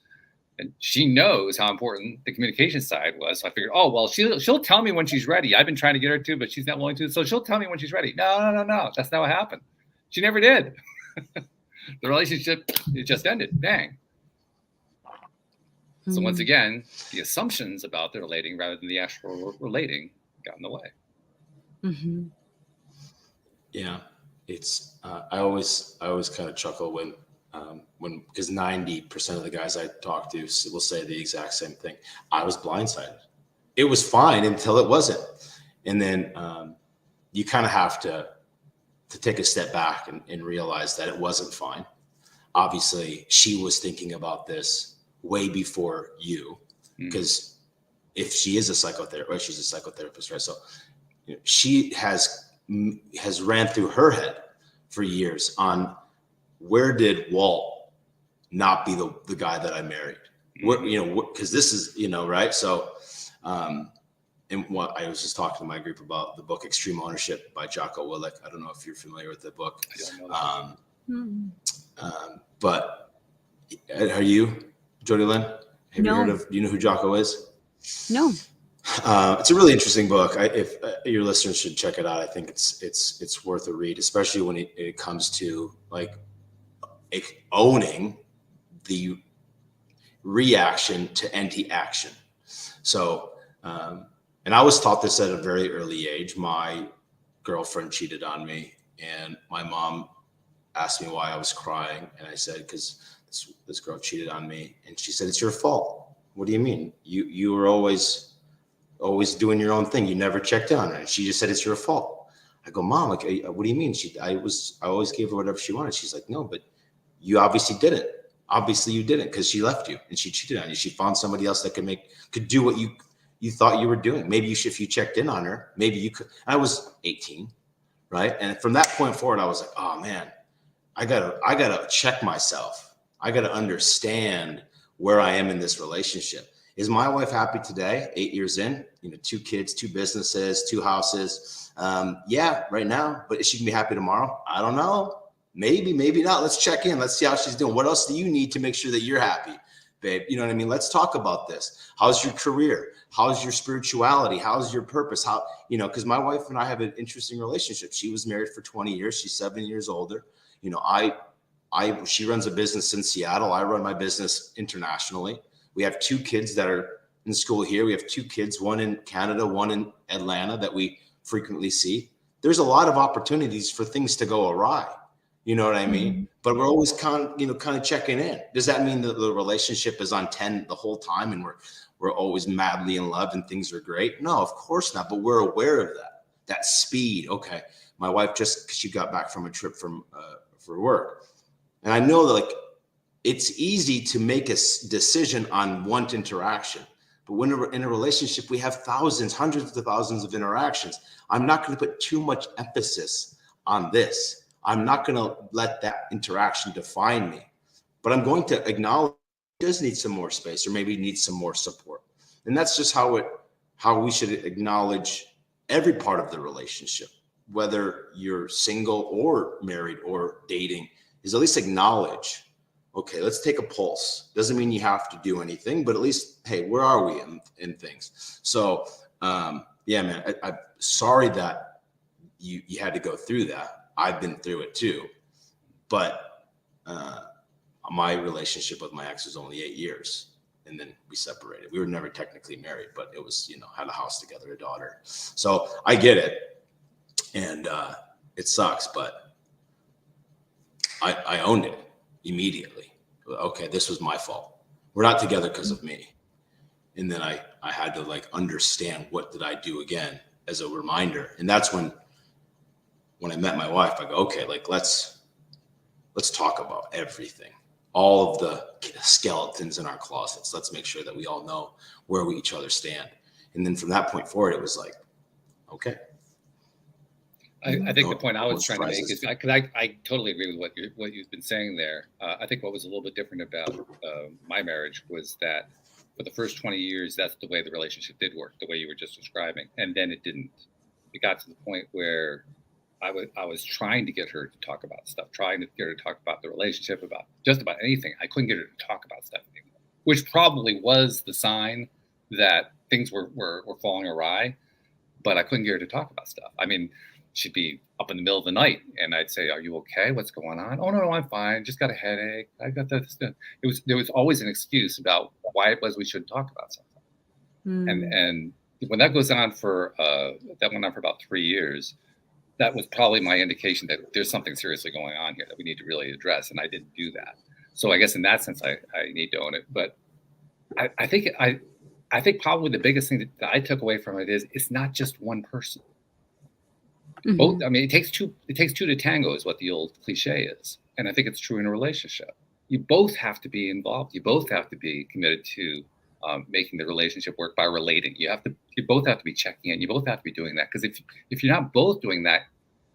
and she knows how important the communication side was. So I figured, oh well, she'll tell me when she's ready. I've been trying to get her to, but she's not willing to. So she'll tell me when she's ready. No. That's not what happened. She never did. The relationship, it just ended. Bang. So once again, the assumptions about the relating rather than the actual relating got in the way. Yeah, it's I always kind of chuckle when because 90% of the guys I talk to will say the exact same thing. I was blindsided. It was fine until it wasn't, and then you kind of have to take a step back and realize that it wasn't fine. Obviously, she was thinking about this way before you, because if she is a psychotherapist, she's a psychotherapist, right? So she has ran through her head for years on where did Walt not be the guy that I married? Because this is, right? So, and what I was just talking to my group about the book Extreme Ownership by Jocko Willink. I don't know if you're familiar with the book. I don't know. But are you, Jodi Lynn? Have you heard of? Do you know who Jocko is? No. It's a really interesting book. If your listeners should check it out, I think it's worth a read, especially when it comes to like owning the reaction to anti-action. So, and I was taught this at a very early age. My girlfriend cheated on me, and my mom asked me why I was crying, and I said, because this girl cheated on me, and she said, it's your fault. What do you mean? You were always doing your own thing. You never checked in on her. And she just said, it's your fault. I go, Mom, like, what do you mean? I always gave her whatever she wanted. She's like, no, but you obviously didn't. Obviously you didn't, because she left you and she cheated on you. She found somebody else that could do what you thought you were doing. Maybe if you checked in on her, maybe you could. I was 18, right? And from that point forward, I was like, oh man, I gotta check myself. I gotta understand where I am in this relationship. Is my wife happy today, 8 years in, 2 kids, 2 businesses, 2 houses? Yeah, right now, but is she gonna be happy tomorrow? I don't know. Maybe, maybe not. Let's check in. Let's see how she's doing. What else do you need to make sure that you're happy, babe? You know what I mean? Let's talk about this. How's your career? How's your spirituality? How's your purpose? How, because my wife and I have an interesting relationship. She was married for 20 years. She's 7 years older. She runs a business in Seattle. I run my business internationally. We have 2 kids that are in school here. We have 2 kids, one in Canada, one in Atlanta, that we frequently see. There's a lot of opportunities for things to go awry. You know what I mean? But we're always kind of checking in. Does that mean that the relationship is on 10 the whole time and we're always madly in love and things are great? No, of course not. But we're aware of that speed. Okay, my wife she got back from a trip for work, and I know that it's easy to make a decision on one interaction. But when we're in a relationship, we have thousands, hundreds of thousands of interactions. I'm not going to put too much emphasis on this. I'm not going to let that interaction define me, but I'm going to acknowledge he does need some more space, or maybe needs some more support. And that's just how we should acknowledge every part of the relationship, whether you're single or married or dating, is at least acknowledge, okay, let's take a pulse. Doesn't mean you have to do anything, but at least, hey, where are we in things? So, yeah, man, I'm sorry that you had to go through that. I've been through it too, but my relationship with my ex was only 8 years, and then we separated. We were never technically married, but it was, had a house together, a daughter. So I get it, and it sucks, but I owned it immediately. Okay, this was my fault. We're not together because of me. And then I had to understand, what did I do again, as a reminder. And that's when I met my wife, I go, okay, let's talk about everything, all of the skeletons in our closets. Let's make sure that we all know where we each other stand. And then from that point forward, it was okay. I think the point I was trying to make is, because I totally agree with what you've been saying there. I think what was a little bit different about my marriage was that for the first 20 years, that's the way the relationship did work, the way you were just describing. And then it didn't. It got to the point where I was trying to get her to talk about stuff, trying to get her to talk about the relationship, about just about anything. I couldn't get her to talk about stuff anymore, which probably was the sign that things were falling awry, but I couldn't get her to talk about stuff. I mean, she'd be up in the middle of the night and I'd say, "Are you okay? What's going on?" "Oh, no, I'm fine. Just got a headache. I got this." There was always an excuse about why it was we shouldn't talk about something. And when that went on for about 3 years, that was probably my indication that there's something seriously going on here that we need to really address. And I didn't do that. So I guess in that sense, I need to own it. But I think probably the biggest thing that I took away from it is it's not just one person. Mm-hmm. Both. I mean, it takes two to tango is what the old cliche is. And I think it's true in a relationship. You both have to be involved. You both have to be committed to making the relationship work by relating. You both have to be checking in. You both have to be doing that. Because if you're not both doing that,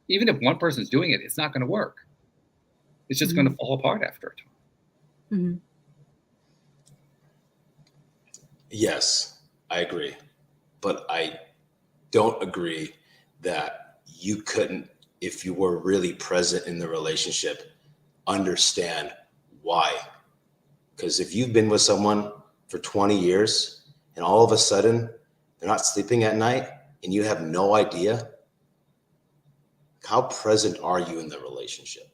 even if one person's doing it, it's not going to work. It's just going to fall apart after a time. Mm-hmm. Yes, I agree. But I don't agree that you couldn't, if you were really present in the relationship, understand why. Because if you've been with someone for 20 years and all of a sudden they're not sleeping at night and you have no idea, how present are you in the relationship?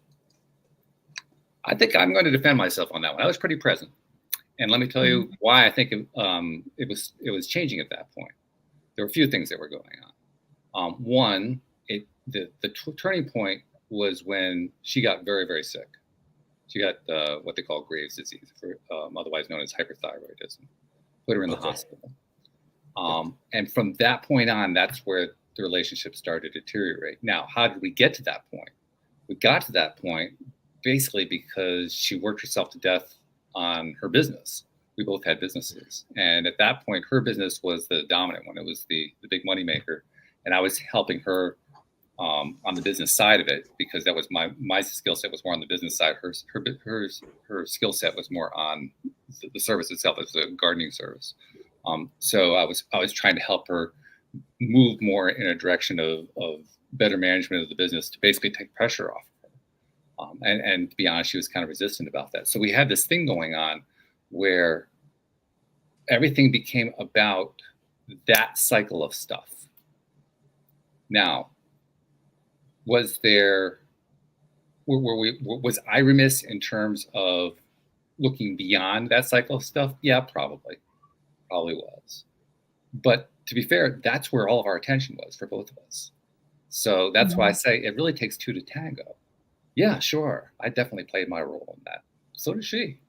I think I'm going to defend myself on that one. I was pretty present. And let me tell you why I think it was changing at that point. There were a few things that were going on. One, the turning point was when she got very, very sick. She got what they call Graves' disease, otherwise known as hyperthyroidism. Put her in the hospital. And from that point on, that's where the relationship started to deteriorate. Now, how did we get to that point? We got to that point basically because she worked herself to death on her business. We both had businesses. And at that point, her business was the dominant one. It was the big money maker. And I was helping her on the business side of it, because that was my skill set was more on the business side. Her skill set was more on the service itself, as a gardening service. So I was trying to help her move more in a direction of better management of the business, to basically take pressure off of her. And to be honest, she was kind of resistant about that. So we had this thing going on where everything became about that cycle of stuff. Now, was I remiss in terms of looking beyond that cycle of stuff? Yeah, probably was. But to be fair, that's where all of our attention was for both of us. So that's why I say it really takes two to tango. Yeah, sure. I definitely played my role in that. So did she.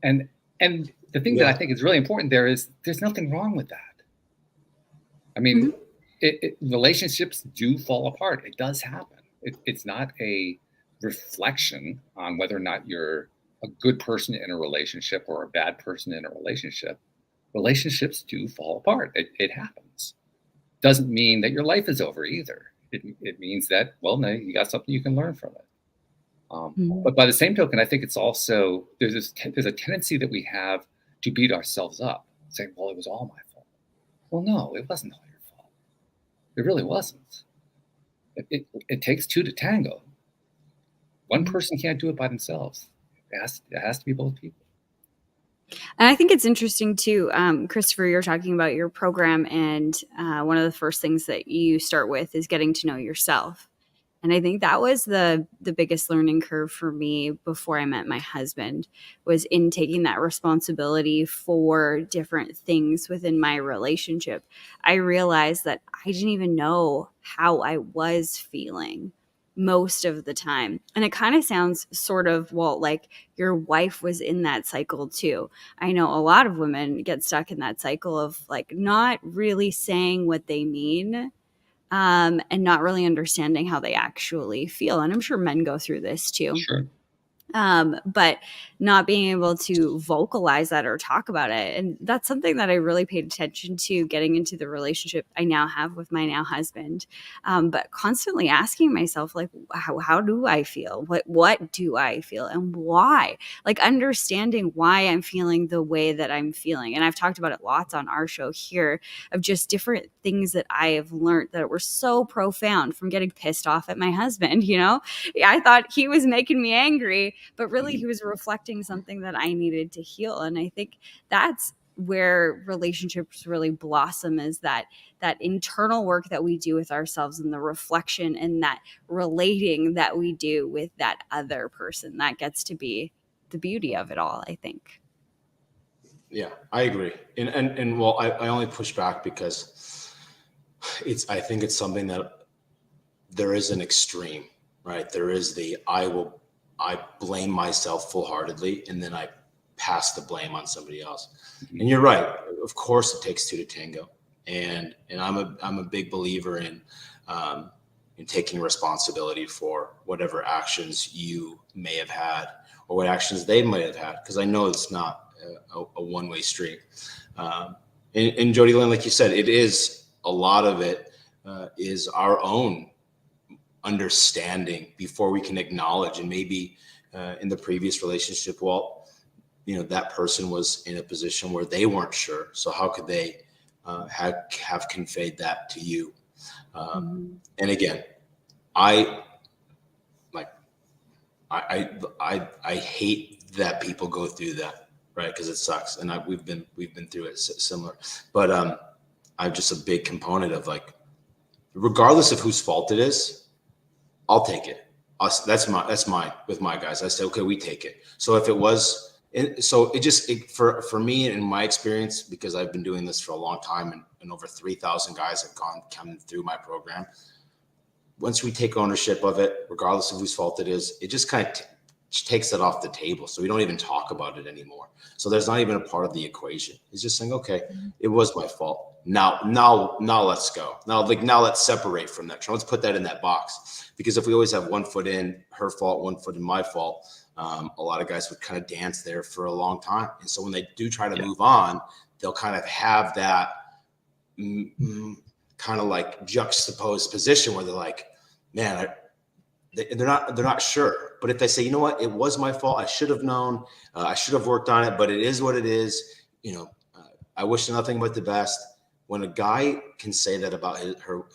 And the thing that I think is really important there is there's nothing wrong with that. I mean, relationships do fall apart. It does happen. It's not a reflection on whether or not you're a good person in a relationship or a bad person in a relationship. Relationships do fall apart. It happens. Doesn't mean that your life is over either. It means that, well, no, you got something you can learn from it. But by the same token, I think it's also, there's a tendency that we have to beat ourselves up, saying, well, it was all my fault. Well, no, it wasn't all your fault. It really wasn't. It takes two to tango. One person can't do it by themselves. It has to be both people. And I think it's interesting too, Christopher, you're talking about your program, and one of the first things that you start with is getting to know yourself. And I think that was the biggest learning curve for me before I met my husband, was in taking that responsibility for different things within my relationship. I realized that I didn't even know how I was feeling most of the time. And it kind of sounds sort of, well, like your wife was in that cycle too. I know a lot of women get stuck in that cycle of like not really saying what they mean, and not really understanding how they actually feel. And I'm sure men go through this too. Sure. But not being able to vocalize that or talk about it. And that's something that I really paid attention to getting into the relationship I now have with my now husband. But constantly asking myself, like, how do I feel? What do I feel and why? Like understanding why I'm feeling the way that I'm feeling. And I've talked about it lots on our show here, of just different things that I have learned that were so profound from getting pissed off at my husband. You know, I thought he was making me angry, but really he was reflecting something that I needed to heal. And I think that's where relationships really blossom, is that internal work that we do with ourselves and the reflection and that relating that we do with that other person. That gets to be the beauty of it all, I think. Yeah, I agree. And well, I only push back because I think it's something that there is an extreme, right? There is I blame myself full-heartedly, and then I pass the blame on somebody else. Mm-hmm. And you're right. Of course, it takes two to tango. And I'm a big believer in taking responsibility for whatever actions you may have had or what actions they might have had, because I know it's not a one-way street. And Jodi Lynn, like you said, it is a lot of it is our own understanding before we can acknowledge. And maybe in the previous relationship, Walt, that person was in a position where they weren't sure. So how could they have conveyed that to you? And again, I hate that people go through that, right? Because it sucks, and we've been through it similar. But I'm just a big component of, like, regardless of whose fault it is, I'll take it. That's mine with my guys. I say, okay, we take it. So if it was, for me, in my experience, because I've been doing this for a long time, and over 3,000 guys have come through my program. Once we take ownership of it, regardless of whose fault it is, it just kind of takes it off the table. So we don't even talk about it anymore. So there's not even a part of the equation. It's just saying, okay, it was my fault. Now let's go. Now let's separate from that. Let's put that in that box. Because if we always have one foot in her fault, one foot in my fault, a lot of guys would kind of dance there for a long time. And so when they do try to move on, they'll kind of have that kind of like juxtaposed position where they're like, man, they're not sure. But if they say, you know what, it was my fault, I should have known, I should have worked on it, but it is what it is. I wish nothing but the best. When a guy can say that about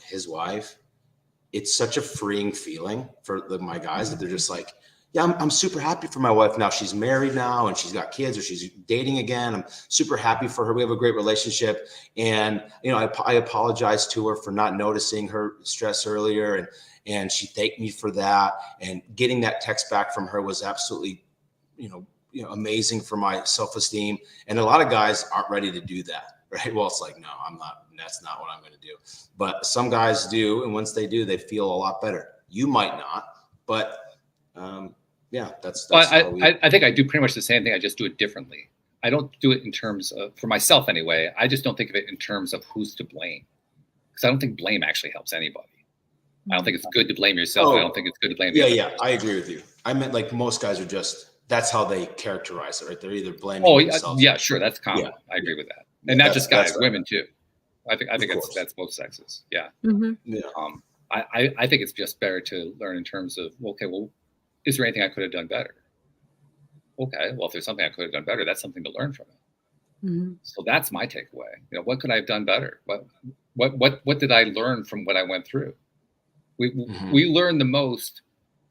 his wife, it's such a freeing feeling for my guys that they're just like, yeah, I'm super happy for my wife now. She's married now and she's got kids, or she's dating again. I'm super happy for her. We have a great relationship. And, I apologize to her for not noticing her stress earlier. And she thanked me for that. And getting that text back from her was absolutely, amazing for my self-esteem. And a lot of guys aren't ready to do that, right? Well, it's like, no, I'm not. That's not what I'm going to do. But some guys do. And once they do, they feel a lot better. You might not, but yeah, that's well, I think I do pretty much the same thing. I just do it differently. I don't do it in terms of, for myself anyway, I just don't think of it in terms of who's to blame. Because I don't think blame actually helps anybody. I don't think it's good to blame yourself. I don't think it's good to blame. Yeah, I agree with you. I meant like most guys are just, that's how they characterize it, right? They're either blaming themselves. Yeah, sure. That's common. Yeah. I agree with that. And not just guys, women too. I think that's both sexes. Yeah. Mm-hmm. Yeah. I think it's just better to learn in terms of, okay, well, is there anything I could have done better? Okay, well, if there's something I could have done better, that's something to learn from it. Mm-hmm. So that's my takeaway. What could I have done better? What did I learn from what I went through? We learn the most.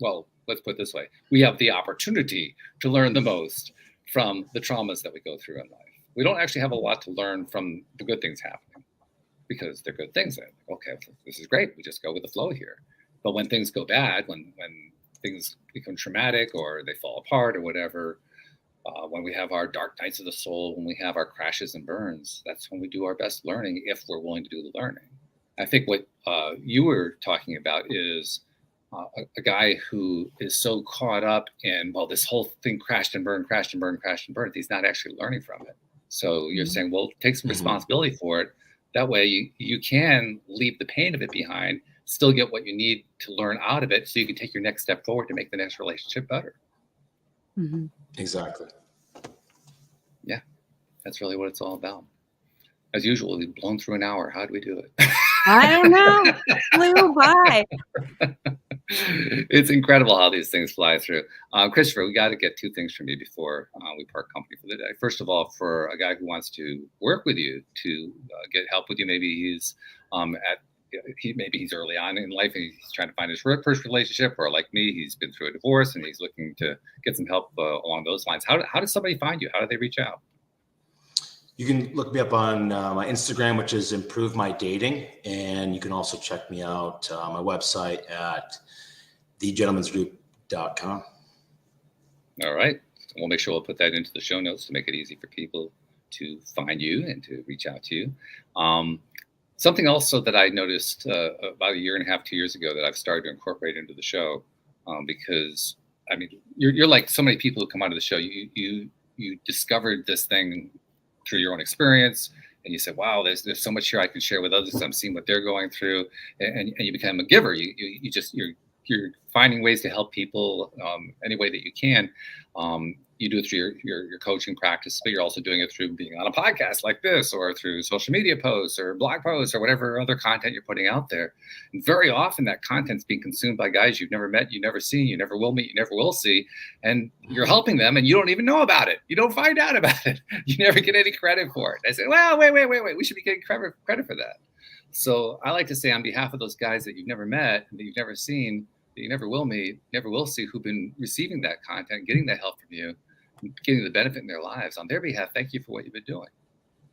Well, let's put it this way: we have the opportunity to learn the most from the traumas that we go through in life. We don't actually have a lot to learn from the good things happening, because they're good things. Okay, this is great. We just go with the flow here. But when things go bad, when things become traumatic or they fall apart or whatever, when we have our dark nights of the soul, when we have our crashes and burns, that's when we do our best learning, if we're willing to do the learning. I think what you were talking about is a guy who is so caught up in, well, this whole thing crashed and burned, he's not actually learning from it. So you're saying, well, take some responsibility for it. That way you can leave the pain of it behind, still get what you need to learn out of it, so you can take your next step forward to make the next relationship better. Mm-hmm. Exactly. Yeah, that's really what it's all about. As usual, we've blown through an hour. How do we do it? I don't know. Flew by. It's incredible how these things fly through. Christopher, we got to get two things from you before we part company for the day. First of all, for a guy who wants to work with you, to get help with you, maybe he's maybe he's early on in life and he's trying to find his first relationship, or like me, he's been through a divorce and he's looking to get some help along those lines. How does somebody find you? How do they reach out? You can look me up on my Instagram, which is Improve My Dating. And you can also check me out on my website at thegentleman'sgroup.com. All right. We'll make sure we'll put that into the show notes to make it easy for people to find you and to reach out to you. Something also that I noticed about a year and a half, 2 years ago, that I've started to incorporate into the show, because I mean, you're like so many people who come onto the show. You discovered this thing through your own experience, and you said, wow, there's so much here I can share with others. I'm seeing what they're going through, and you become a giver. You're finding ways to help people any way that you can. You do it through your coaching practice, but you're also doing it through being on a podcast like this, or through social media posts or blog posts or whatever other content you're putting out there. And very often that content's being consumed by guys you've never met, you've never seen, you never will meet, you never will see. And you're helping them and you don't even know about it. You don't find out about it. You never get any credit for it. I say, well, wait. We should be getting credit for that. So I like to say, on behalf of those guys that you've never met, that you've never seen, that you never will meet, never will see, who've been receiving that content, getting that help from you, getting the benefit in their lives, on their behalf, thank you for what you've been doing,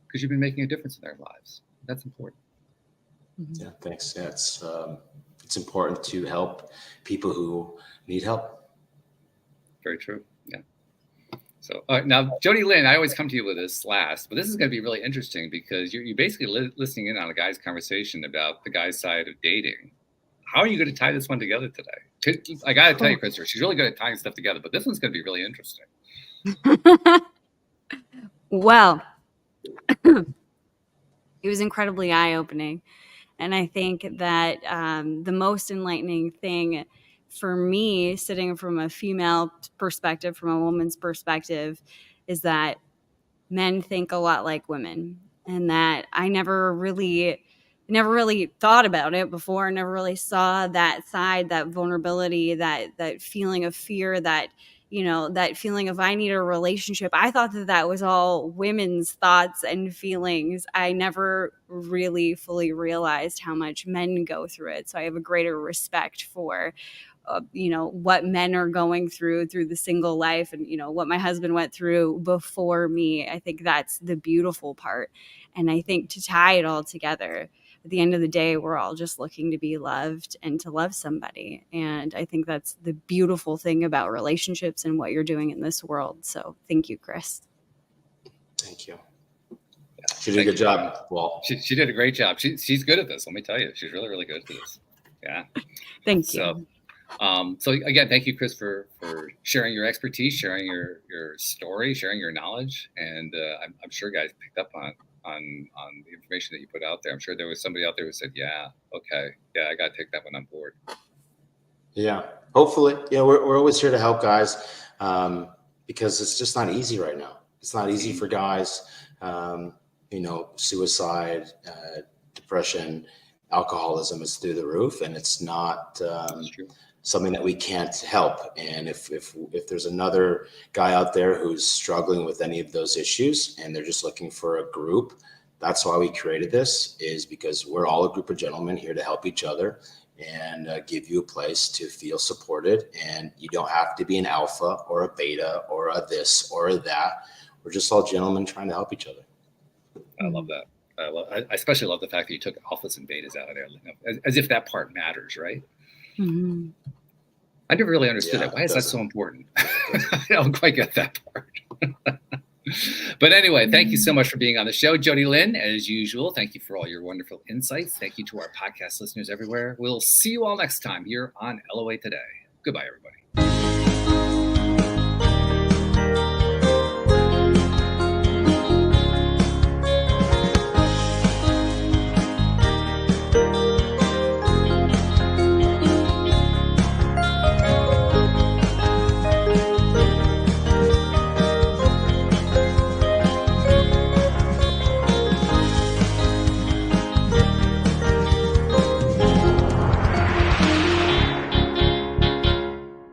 because you've been making a difference in their lives. That's important. Yeah, thanks. Yeah, it's important to help people who need help. Very true. Yeah. So now, Jodi Lynn, I always come to you with this last, but this is going to be really interesting, because you're basically listening in on a guy's conversation about the guy's side of dating. How are you going to tie this one together today? I got to tell you, Christopher, she's really good at tying stuff together, but this one's going to be really interesting. Well, it was incredibly eye-opening. And I think that the most enlightening thing for me, sitting from a female perspective, from a woman's perspective, is that men think a lot like women. And that I never really never really thought about it before. Never really saw that side, that vulnerability, that feeling of fear, that, you know, that feeling of I need a relationship. I thought that was all women's thoughts and feelings. I never really fully realized how much men go through it. So I have a greater respect for you know, what men are going through the single life, and, you know, what my husband went through before me. I think that's the beautiful part. And I think to tie it all together, at the end of the day, we're all just looking to be loved and to love somebody. And I think that's the beautiful thing about relationships and what you're doing in this world. So thank you, Chris. Thank you. She did a good job, Walt. She did a great job. She's good at this. Let me tell you, she's really, really good at this. Yeah. Thank you. So again, thank you, Chris, for sharing your expertise, sharing your story, sharing your knowledge, and I'm sure guys picked up on the information that you put out there. I'm sure there was somebody out there who said, "Yeah, okay, yeah, I got to take that one on board." Yeah, hopefully, yeah, we're always here to help guys, because it's just not easy right now. It's not easy for guys. You know, suicide, depression, alcoholism is through the roof, and it's not something that we can't help. And if there's another guy out there who's struggling with any of those issues and they're just looking for a group, that's why we created this, is because we're all a group of gentlemen here to help each other and give you a place to feel supported. And you don't have to be an alpha or a beta or a this or a that. We're just all gentlemen trying to help each other. I love that. I especially love the fact that you took alphas and betas out of there, as if that part matters, right? Mm-hmm. I never really understood that. Why is that so important? I don't quite get that part. But anyway, thank you so much for being on the show, Jodi Lynn. As usual, thank you for all your wonderful insights. Thank you to our podcast listeners everywhere. We'll see you all next time here on LOA Today. Goodbye, everybody.